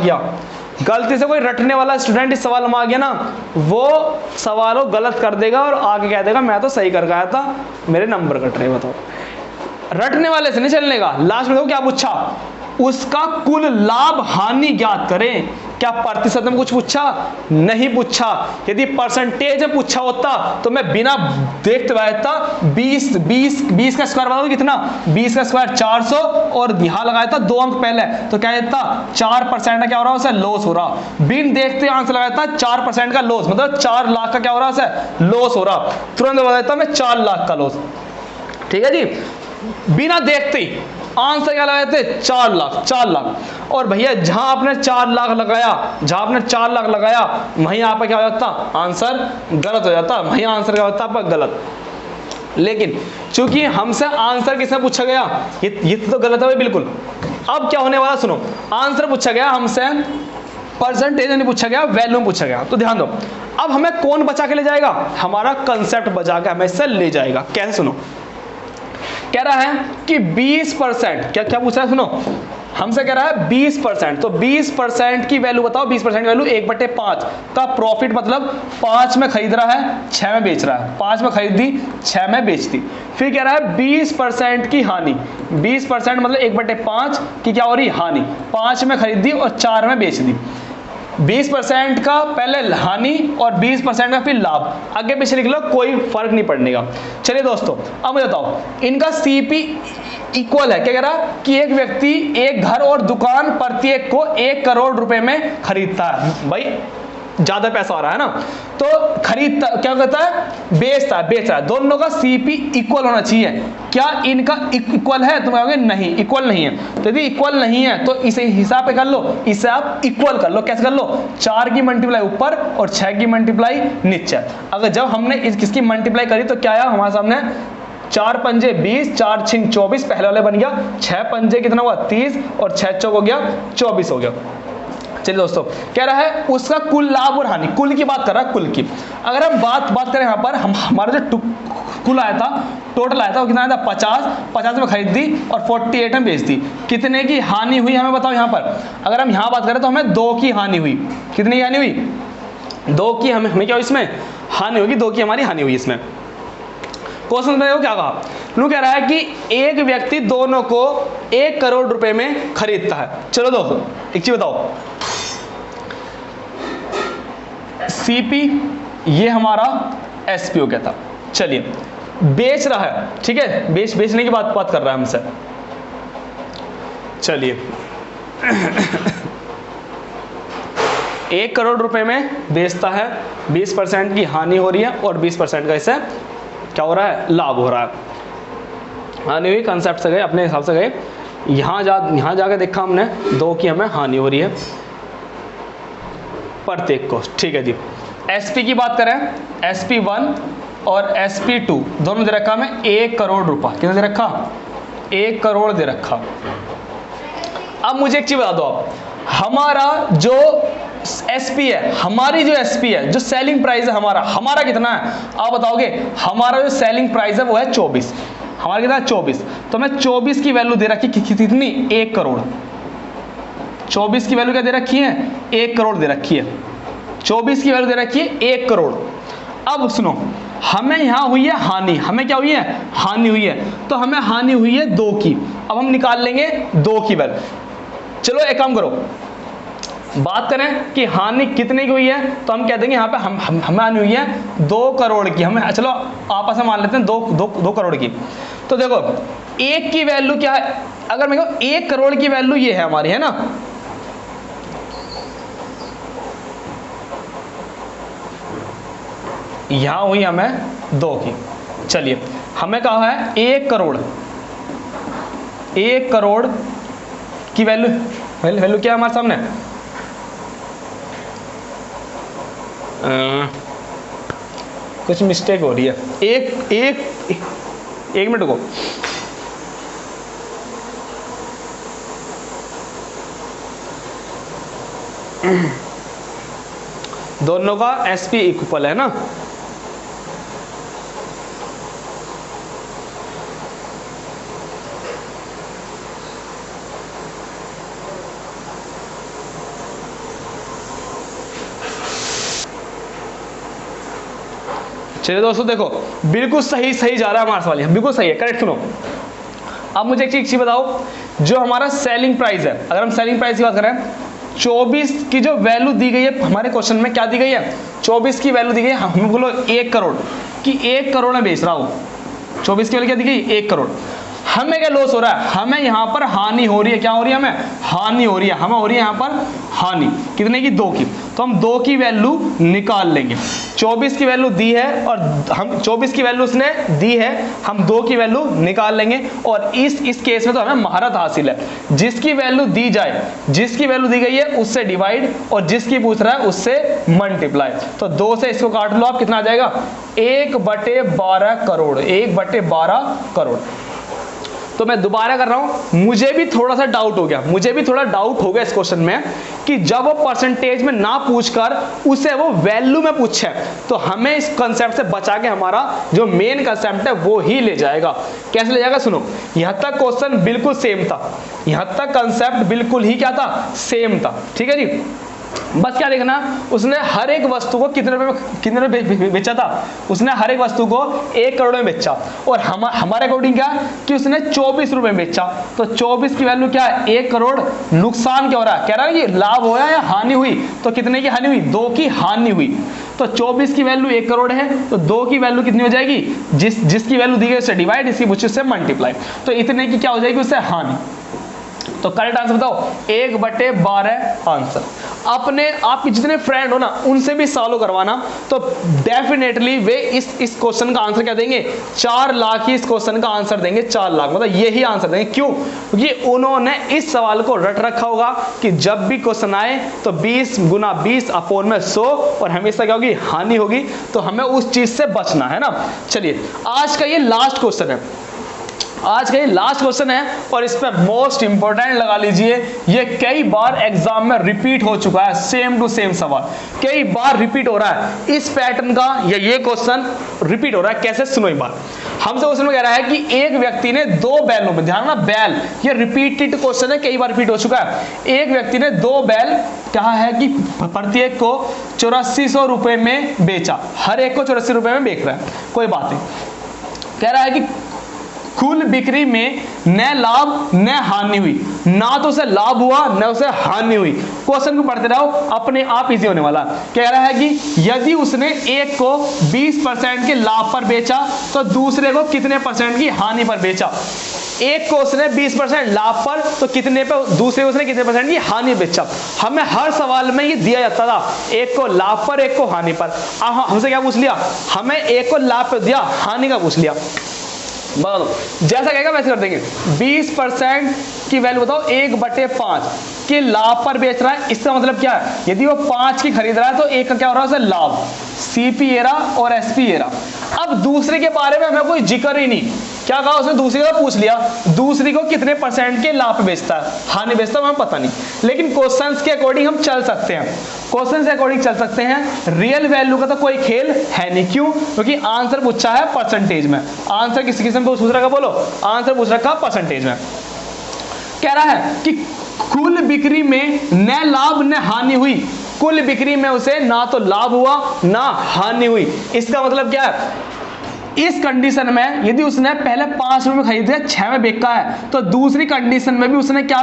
गया, ना, वो सवालों गलत कर देगा और आगे कह देगा मैं तो सही कर गया था, मेरे नंबर कट रहे। बताओ, रटने वाले से नहीं चलने का। लास्ट में देखो क्या पूछा, उसका कुल लाभ हानि ज्ञात करें। क्या प्रतिशत में कुछ पूछा, नहीं पूछा। यदि परसेंटेज में पूछा होता तो मैं बिना देखते बैठता 20 का स्क्वायर बताओ कितना, 20 का स्क्वायर 400 और यहां लगाया था 2 अंक पहले, तो क्या देता 4% का क्या हो रहा है, उसे लॉस हो रहा। बिन देखते आंसर लगाया था 4% का लॉस, मतलब 4 लाख का क्या हो रहा है, उसे लॉस हो रहा। तुरंत बता देता मैं 4 लाख का लॉस। ठीक है जी, बिना देखते ही आंसर क्या लगाए थे, 4 लाख। और भैया जहां आपने 4 लाख लगाया, वहीं आप क्या हो जाता, आंसर गलत हो जाता, वहीं आंसर क्या होता आपका गलत। लेकिन चूंकि हमसे आंसर किसने पूछा गया, ये तो गलत है भाई बिल्कुल। अब क्या होने वाला सुनो, आंसर पूछा गया हमसे परसेंटेज नहीं पूछा गया, वैल्यू पूछा गया। तो ध्यान दो, अब हमें कौन बचा के ले जाएगा, हमारा कंसेप्ट बचा के हमें इससे ले जाएगा। कैसे, सुनो, कह रहा है कि 20%, क्या क्या पूछ रहा है, सुनो, हमसे कह रहा है 20%, तो 20% की वैल्यू बताओ। 20% की वैल्यू 1/5 का प्रॉफिट, मतलब 5 में खरीद रहा है, 6 में बेच रहा है। 5 में खरीदी, 6 में बेच दी। फिर कह रहा है 20% की हानि। 20% मतलब 1/5 की क्या हो रही, हानि। 5 में खरीदी और 4 में बेच दी। 20% का पहले हानि और 20% का फिर लाभ, आगे पीछे लिख लो, कोई फर्क नहीं पड़ने का। चलिए दोस्तों, अब मुझे बताओ, इनका सीपी इक्वल है। क्या कह रहा कि एक व्यक्ति एक घर और दुकान प्रत्येक को 1 करोड़ रुपए में खरीदता है। भाई ज्यादा पैसा आ रहा है ना, तो खरीदता, क्या कहता है, बेचता है। दोनों का सीपी इक्वल होना चाहिए। क्या इनका इक्वल है, तुम कहोगे नहीं, इक्वल नहीं है। तो यदि इक्वल नहीं है तो इसे हिसाब पे कर लो, इसे आप इक्वल कर लो। कैसे कर लो, 4 की मल्टीप्लाई ऊपर और 6 की मल्टीप्लाई नीचे। अगर जब हमने किसकी मल्टीप्लाई करी तो क्या आया हमारे सामने, 4 पंजे 20, 4 छिंग 24, पहले वाले बन गया। 6 पंजे कितना हुआ, 30, और 6 चौक हो गया 24 हो गया। चलिए दोस्तों, कह रहा है उसका कुल लाभ और हानि, कुल की बात कर रहा है, कुल की। अगर हम बात करें यहाँ पर, हमारा जो कुल आया था, टोटल आया था, वो कितना आया था, 50 में खरीद दी और 48 में बेच दी। कितने की हानि हुई हमें बताओ। यहाँ पर अगर हम यहाँ बात करें तो हमें 2 की हानि हुई। कितनी की हानि हुई, 2 की। हमें क्या हुई इसमें, हानि होगी, 2 की हमारी हानि हुई इसमें। क्वेश्चन में क्या कहा, लू कह रहा है कि एक व्यक्ति दोनों को 1 करोड़ रुपए में खरीदता है। चलो दोस्तों, एक चीज बताओ, सीपी ये हमारा एसपी हो गया था। चलिए, बेच रहा है, ठीक है, बेचने की बात कर रहा है हमसे। चलिए 1 करोड़ रुपए में बेचता है, 20% की हानि हो रही है और 20% का इससे क्या हो रहा है, लाभ हो रहा है। हानि हुई, कंसेप्ट से गए, अपने हिसाब से गए, यहाँ जाके देखा हमने 2 की हमें हानि हो रही है प्रत्येक को। ठीक है जी। एसपी की बात करें, SP1 और SP2 दोनों दे रखा हमें 1 करोड़ रुपया। कितना दे रखा, 1 करोड़ दे रखा। अब मुझे एक चीज बता दो आप, हमारा जो एसपी है, हमारी जो एसपी है, जो सेलिंग प्राइस है हमारा कितना है, आप बताओगे। हमारा जो सेलिंग प्राइस है वो है 24। हमारा कितना है, 24। तो हमें 24 की वैल्यू दे रखी, कितनी, 1 करोड़। 24 की वैल्यू क्या दे रखी है, 1 करोड़ दे रखी है। 24 की वैल्यू दे रखी है 1 करोड़। अब सुनो, हमें यहां हुई है हानि, हमें क्या हुई है, हानि हुई है। तो हमें हानि हुई है 2 की। अब हम निकाल लेंगे 2 की वैल्यू। चलो एक काम करो, बात करें कि हानि कितने की हुई है, तो हम कह देंगे यहाँ पे हमें हानि हुई है 2 करोड़ की। हमें चलो आपस में मान लेते हैं 2 करोड़ की। तो देखो 1 की वैल्यू क्या है, अगर मैं कहूँ 1 करोड़ की वैल्यू ये है हमारी, है ना। यहां हुई हमें 2 की। चलिए, हमें कहा है 1 करोड़, 1 करोड़ की वैल्यू क्या है हमारे सामने, कुछ मिस्टेक हो रही है। एक मिनट को, दोनों का एसपी इक्वल है ना। चलिए दोस्तों, देखो बिल्कुल सही जा रहा है हमारा सवाल, बिल्कुल सही है, करेक्ट। सुनो, अब मुझे एक चीज बताओ, जो हमारा सेलिंग प्राइस है, अगर हम सेलिंग प्राइस की बात करें, 24 की जो वैल्यू दी गई है हमारे क्वेश्चन में, क्या दी गई है, 24 की वैल्यू दी गई है। हम बोलो 1 करोड़ कि 1 करोड़ में बेच रहा हूं। 24 की वैल्यू क्या दी गई, 1 करोड़। हमें क्या लॉस हो रहा है, हमें यहाँ पर हानि हो रही है। क्या हो रही है, हमें हानि हो रही है। हमें हो रही है यहाँ पर हानि, कितने की, 2 की। तो हम 2 की वैल्यू निकाल लेंगे। 24 की वैल्यू दी है और हम 24 की वैल्यू उसने दी है, हम 2 की वैल्यू निकाल लेंगे। और इस केस में तो हमें महारत हासिल है, जिसकी वैल्यू दी जाए, जिसकी वैल्यू दी गई है उससे डिवाइड, और जिसकी पूछ रहा है उससे मल्टीप्लाई। तो 2 से इसको काट लो आप, कितना आ जाएगा, 1/12 करोड़, 1/12 करोड़। तो मैं दोबारा कर रहा हूं, मुझे भी थोड़ा सा डाउट हो गया, इस क्वेश्चन में कि जब वो परसेंटेज में ना पूछकर उसे वो वैल्यू में पूछे तो हमें इस कंसेप्ट से बचा के हमारा जो मेन कंसेप्ट है वो ही ले जाएगा। कैसे ले जाएगा सुनो, यहां तक क्वेश्चन बिल्कुल सेम था, यहां तक कंसेप्ट बिल्कुल ही क्या था, सेम था, ठीक है जी। बस क्या देखना, उसने हर एक वस्तु को कितने रुपए बेचा था, उसने हर एक वस्तु को 1 करोड़ में बेचा और हमारे अकॉर्डिंग क्या कि उसने 24 रुपए में बेचा। तो 24 की वैल्यू क्या है, 1 करोड़। नुकसान क्या हो रहा है, कह रहा है कि लाभ होया या हानि हुई, तो कितने की हानि हुई, 2 की हानि हुई। तो 24 की वैल्यू 1 करोड़ है तो 2 की वैल्यू कितनी हो जाएगी, जिसकी वैल्यू दी गई उससे डिवाइड, इसकी पूछी उससे मल्टीप्लाई, तो इतने की क्या हो जाएगी उससे हानि। तो करेक्ट आंसर बताओ 1/12 आंसर। अपने आपके जितने फ्रेंड हो ना उनसे भी सॉल्व करवाना, तो डेफिनेटली वे इस क्वेश्चन का आंसर क्या देंगे, 4 लाख ही इस क्वेश्चन का आंसर देंगे, 4 लाख मतलब यही आंसर देंगे। क्यों, क्योंकि उन्होंने इस सवाल को रट रखा होगा कि जब भी क्वेश्चन आए तो 20 गुना 20 अपॉन में 100 और हमेशा क्या होगी, हानि होगी, तो हमें उस चीज से बचना है ना। चलिए आज का ये लास्ट क्वेश्चन है, आज का ये लास्ट क्वेश्चन है और इस पे मोस्ट इंपोर्टेंट लगा लीजिए, ये कई बार एग्जाम में रिपीट हो चुका है, सेम टू सेम सवाल कई बार रिपीट हो रहा है, इस पैटर्न का ये क्वेश्चन रिपीट हो रहा है। कैसे, सुनो एक बार। हमसे क्वेश्चन में कह रहा है कि एक व्यक्ति ने 2 बैलों में, ध्यान ना बैल, ये रिपीटेड क्वेश्चन है, कई बार रिपीट हो चुका है। एक व्यक्ति ने 2 बैल कहा है कि प्रत्येक को 8400 रुपए में बेचा, हर एक को 84 रुपए में बेच रहा है, कोई बात नहीं। कह रहा है कि कुल बिक्री में न लाभ न हानि हुई, ना तो उसे लाभ हुआ न उसे हानि हुई। क्वेश्चन को पढ़ते रहो, अपने आप इजी होने वाला। कह रहा है कि यदि उसने एक को 20% के लाभ पर बेचा तो दूसरे को कितने परसेंट की हानि पर बेचा। एक को उसने 20% लाभ पर तो कितने पर, दूसरे को उसने कितने परसेंट की हानि बेचा। हमें हर सवाल में ये दिया जाता था, एक को लाभ पर एक को हानि पर। हमसे क्या पूछ लिया, हमें एक को लाभ पर दिया, हानि का पूछ लिया। जैसा कहेगा वैसे कर देंगे। 20% की वैल्यू बताओ 1/5 के लाभ पर बेच रहा है, इसका मतलब क्या है, यदि वो 5 की खरीद रहा है तो एक का क्या हो रहा है, उसे लाभ, सीपी एरा और एसपी एरा। अब दूसरे के बारे में हमें कोई जिक्र ही नहीं, क्या कहा उसने, दूसरी का पूछ लिया, दूसरी को कितने परसेंट के लाभ पे बेचता है, हानि बेचता है, हमें पता नहीं। लेकिन क्वेश्चंस के अकॉर्डिंग हम चल सकते हैं, क्वेश्चन से अकॉर्डिंग चल सकते हैं। रियल वैल्यू का तो कोई खेल है नहीं, क्यों, क्योंकि आंसर पूछा है परसेंटेज में। आंसर किस किस्म पे पूछ रखा, बोलो, आंसर पूछ रखा परसेंटेज में। कह रहा है कि कुल बिक्री में न लाभ न हानि हुई, कुल बिक्री में उसे ना तो लाभ हुआ ना हानि हुई। इसका मतलब क्या है, इस कंडीशन में यदि उसने पहले 5 रुपए में खरीदे 6 में बेचा है तो दूसरी कंडीशन में भी उसने क्या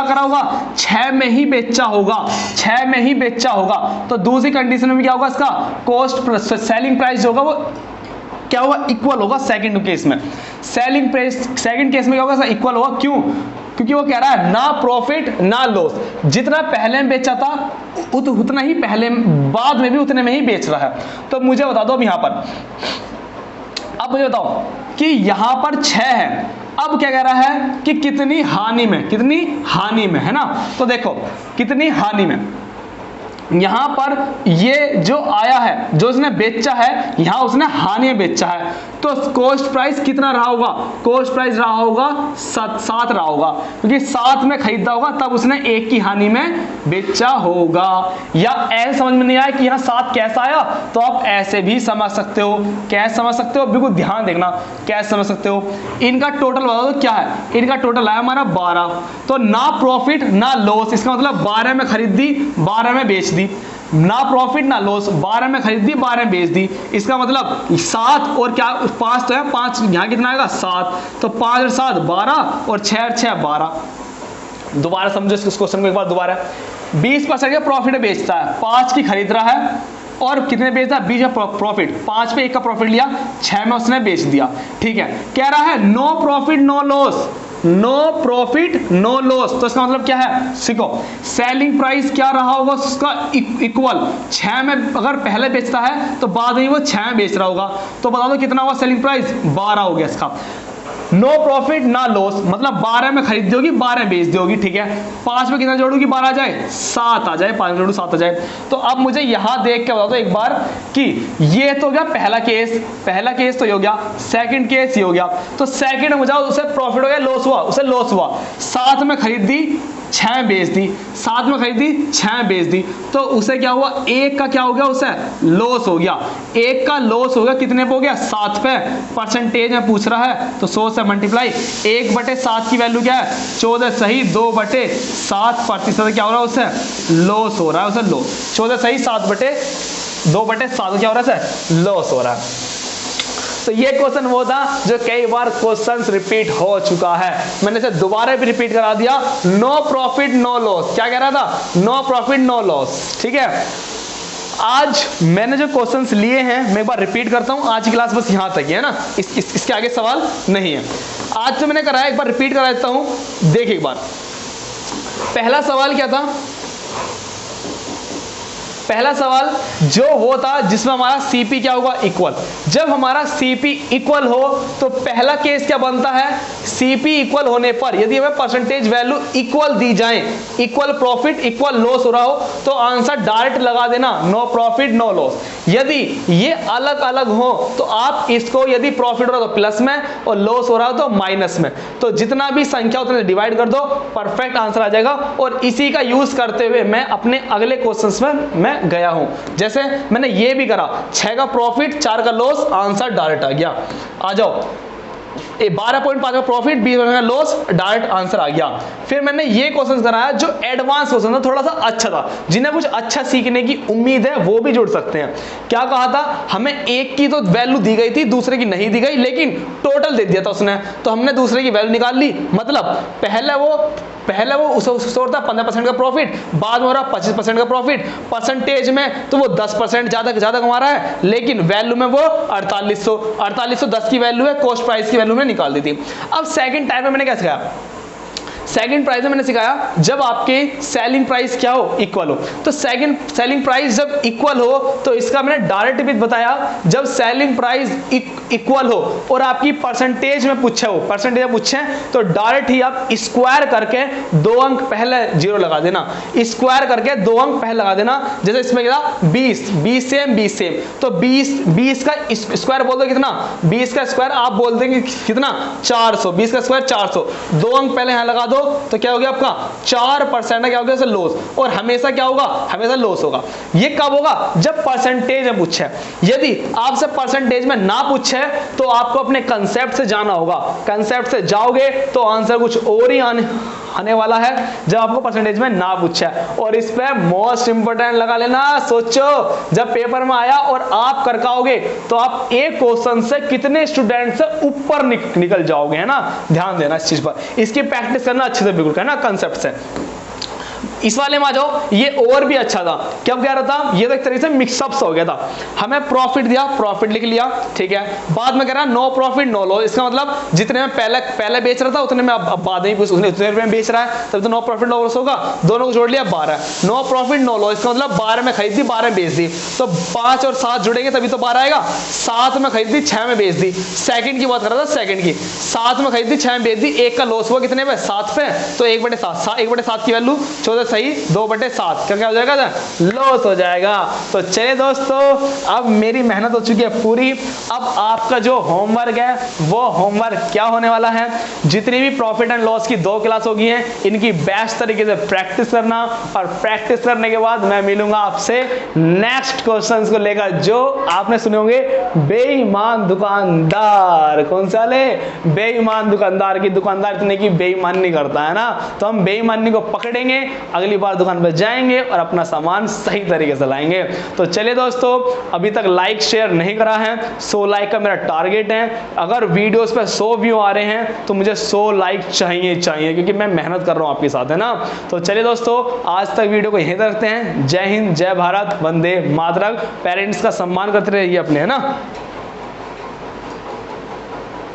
करा होगा, 6 में ही बेचा होगा, 6 में ही बेचा होगा। तो दूसरी कंडीशन में क्या होगा, इसका कॉस्ट सेलिंग प्राइस होगा वो क्या होगा, इक्वल होगा। सेकंड केस में सेलिंग प्राइस, सेकंड केस में क्या होगा, इक्वल होगा। क्यों, क्योंकि वो कह रहा है ना प्रॉफिट ना लॉस, जितना पहले में बेचा था उतना ही पहले, बाद में भी उतने में ही बेच रहा है। तो मुझे बता दो अब यहां पर, अब मुझे बताओ कि यहां पर 6 है, अब क्या कह रहा है कि कितनी हानि में, कितनी हानि में, है ना। तो देखो कितनी हानि में, यहां पर ये जो आया है, जो उसने बेचा है, यहां उसने हानि में बेचा है, तो कॉस्ट प्राइस कितना रहा होगा, कॉस्ट प्राइस रहा होगा 7 रहा होगा, क्योंकि 7 में खरीदा होगा तब उसने 1 की हानि में बेचा होगा। या ऐसे समझ में नहीं आया कि यहाँ 7 कैसा आया, तो आप ऐसे भी समझ सकते हो। कैसे समझ सकते हो, बिल्कुल ध्यान देखना कैसे समझ सकते हो। इनका टोटल बता दो क्या है, इनका टोटल आया हमारा 12, तो ना प्रॉफिट ना लॉस, इसका मतलब 12 में खरीद दी 12 में बेच दी, ना प्रॉफिट ना लॉस, 12 में खरीद दी 12 में बेच दी। इसका मतलब 7 और क्या 5 तो है, 5 यहाँ कितना आएगा 7, तो 5 और 7 12 और 6 और 6 12। दोबारा समझो इस क्वेश्चन को एक बार दोबारा। 20% का प्रॉफिट बेचता है, 5 की खरीद रहा है और कितने बेचता है, 20 का प्रॉफिट, 5 पे 1 का प्रॉफिट लिया, 6 में उसने बेच दिया। ठीक है, कह रहा है no profit no loss, no profit no loss, तो इसका मतलब क्या है, सीखो सेलिंग प्राइस क्या रहा होगा उसका इक्वल। 6 में अगर पहले बेचता है तो बाद में वो 6 में बेच रहा होगा, तो बता दो कितना होगा सेलिंग प्राइस, 12 हो गया इसका। नो प्रॉफिट ना लॉस मतलब 12 में खरीद दोगी 12 में बेच दोगी। ठीक है, 5 में कितना जोड़ूगी, 12 आ जाए, 7 आ जाए, 5 जोड़ू 7 आ जाए। तो अब मुझे यहां देख के बता दो एक बार कि ये तो हो गया पहला केस तो ये हो गया, सेकंड केस ये हो गया। तो सेकंड में जाओ, उसे प्रॉफिट हो गया, लॉस हुआ, उसे लॉस हुआ, 7 में खरीद दी 6 में बेच दी, 7 में खरीदी 6 में बेच दी, तो उसे क्या हुआ, 1 का क्या हो गया, उसे लॉस हो गया। 1 का लॉस हो गया, कितने पे हो गया, 7 पे। परसेंटेज में पूछ रहा है तो 100 से मल्टीप्लाई, 1/7 की वैल्यू क्या है, 14 सही 2/7% क्या हो रहा है, उसे लॉस हो रहा है, उसे लॉस। 14 सही 2/7 क्या हो रहा है, लॉस हो रहा है। तो ये क्वेश्चन वो था जो कई बार क्वेश्चंस रिपीट हो चुका है, मैंने इसे दोबारा भी रिपीट करा दिया। नो प्रॉफिट नो लॉस, क्या कह रहा था, नो प्रॉफिट नो लॉस। ठीक है, आज मैंने जो क्वेश्चंस लिए हैं मैं एक बार रिपीट करता हूं, आज की क्लास बस यहां तक है ना, इसके आगे सवाल नहीं है। आज जो मैंने करा है एक बार रिपीट करा देता हूं, देखिए एक बार। पहला सवाल क्या था, पहला सवाल जो वो था जिसमें हमारा सीपी क्या होगा, इक्वल। जब हमारा सीपी इक्वल हो तो पहला केस क्या बनता है, सीपी इक्वल होने पर यदि हमें परसेंटेज वैल्यू इक्वल दी जाए, इक्वल प्रॉफिट इक्वल लॉस हो रहा हो तो आंसर डायरेक्ट लगा देना, नो प्रॉफिट नो लॉस। यदि ये अलग अलग हो तो आप इसको, यदि प्रॉफिट हो रहा तो प्लस में और लॉस हो रहा हो तो माइनस में, तो जितना भी संख्या उतने डिवाइड कर दो, परफेक्ट आंसर आ जाएगा। और इसी का यूज करते हुए मैं अपने अगले क्वेश्चंस में मैं गया हूं। जैसे मैंने ये भी करा, 6 का प्रॉफिट 4 का लॉस, आंसर डायरेक्ट आ गया। आ जाओ, 12.5 का प्रॉफिट 20 का लॉस, डायरेक्ट आंसर आ गया। फिर मैंने ये क्वेश्चन कराया जो एडवांस क्वेश्चन था, थोड़ा सा अच्छा था, जिन्हें कुछ अच्छा सीखने की उम्मीद है वो भी जुड़ सकते हैं। क्या कहा था, हमें एक की तो वैल्यू दी गई थी, दूसरे की नहीं दी गई, लेकिन टोटल दे दिया था उसने, तो हमने दूसरे की वैल्यू निकाल ली। मतलब पहले वो उसे होता है 15% का प्रॉफिट, बाद में हो रहा 25% का प्रॉफिट। परसेंटेज में तो वो 10% ज्यादा कमा रहा है, लेकिन वैल्यू में वो 4810 की वैल्यू है, कॉस्ट प्राइस की वैल्यू में निकाल दी थी। अब सेकंड टाइम में मैंने क्या सिखाया, सेकंड प्राइस में मैंने सिखाया जब आपके सेलिंग प्राइस क्या हो, इक्वल हो। तो सेकंड सेलिंग प्राइस जब इक्वल हो तो इसका मैंने डायरेक्ट भी बताया, जब सेलिंग प्राइस इक्वल हो और आपकी परसेंटेज में पूछे हो, परसेंटेज में पूछे तो डायरेक्ट ही आप स्क्वायर करके 2 अंक पहले जीरो लगा देना, स्क्वायर करके 2 अंक पहले लगा देना। जैसे इसमें क्या 20 सेम, तो 20 का स्क्वायर बोल दो कितना, 20 का स्क्वायर आप बोल देंगे कितना, 400, 20 का स्क्वायर 400, 2 अंक पहले यहां लगा दो तो क्या हो गया आपका 4% क्या हो गया लॉस। और हमेशा क्या होगा, हमेशा लॉस होगा। ये कब होगा, जब परसेंटेज में पूछे। यदि आपसे परसेंटेज में ना पूछे तो आपको अपने कंसेप्ट से जाना होगा, कंसेप्ट से जाओगे तो आंसर कुछ और ही आने वाला है जब आपको परसेंटेज में ना पूछे। और इस पे मोस्ट इंपोर्टेंट लगा लेना, सोचो जब पेपर में आया और आप कर पाओगे तो आप एक क्वेश्चन से कितने स्टूडेंट से ऊपर निकल जाओगे, है ना। ध्यान देना इस चीज पर, इसकी प्रैक्टिस करना अच्छे से बिल्कुल, है ना, कंसेप्ट से। इस वाले में आ जाओ, ये और भी अच्छा था। क्या कह रहा था, ये तो एक तरीके से मिक्सअप्स हो गया था। हमें प्रॉफिट दिया, प्रॉफिट लिख लिया, ठीक है। बाद में कह रहा नो प्रॉफिट नो लॉस, इसका मतलब जितने में पहले बेच रहा था उतने में अब बाद में उसने उतने रुपए में बेच रहा है, तब तो नो प्रॉफिट नो लॉस होगा। दोनों को जोड़ लिया 12, नो प्रॉफिट नो लॉस, इसका मतलब 12 में खरीदी 12 में बेच दी, तो 5 और 7 जुड़ेंगे तभी तो 12 आएगा। 7 में खरीदी 6 में बेच दी, सेकंड की बात कर रहा था, सेकंड की। 7 में खरीदी 6 में बेच दी, 1 का लॉस हुआ कितने पे, 7 पे, तो 1/7 की वैल्यू 14 सही 2/7 क्या हो जाएगा, लॉस हो जाएगा। तो चलिए दोस्तों, अब मेरी मेहनत हो चुकी है पूरी। अब आपका जो होमवर्क है वो होमवर्क क्या होने वाला है, जितनी भी प्रॉफिट एंड लॉस की 2 क्लास होगी हैं, इनकी बेस्ट तरीके से प्रैक्टिस करना, और प्रैक्टिस करने के बाद मैं मिलूंगा आपसे नेक्स्ट क्वेश्चंस को लेकर जो आपने सुने होंगे, बेईमान दुकानदार। कौन सा ले, बेईमान दुकानदार की, दुकानदार इतने की बेईमानी नहीं करता है ना, तो हम बेईमानी को पकड़ेंगे, अगली बार दुकान पर जाएंगे और अपना सामान सही तरीके से लाएंगे। तो चलिए दोस्तों, अभी तक लाइक शेयर नहीं करा है, 100 लाइक का मेरा टारगेट है। अगर वीडियोस पे 100 व्यू आ रहे हैं तो मुझे 100 लाइक चाहिए, क्योंकि मैं मेहनत कर रहा हूं आपके साथ, है ना। तो चलिए दोस्तों, आज तक वीडियो को यहीं रखते हैं। जय हिंद, जय भारत, वंदे मातरम। पेरेंट्स का सम्मान करते रहिए अपने, है ना।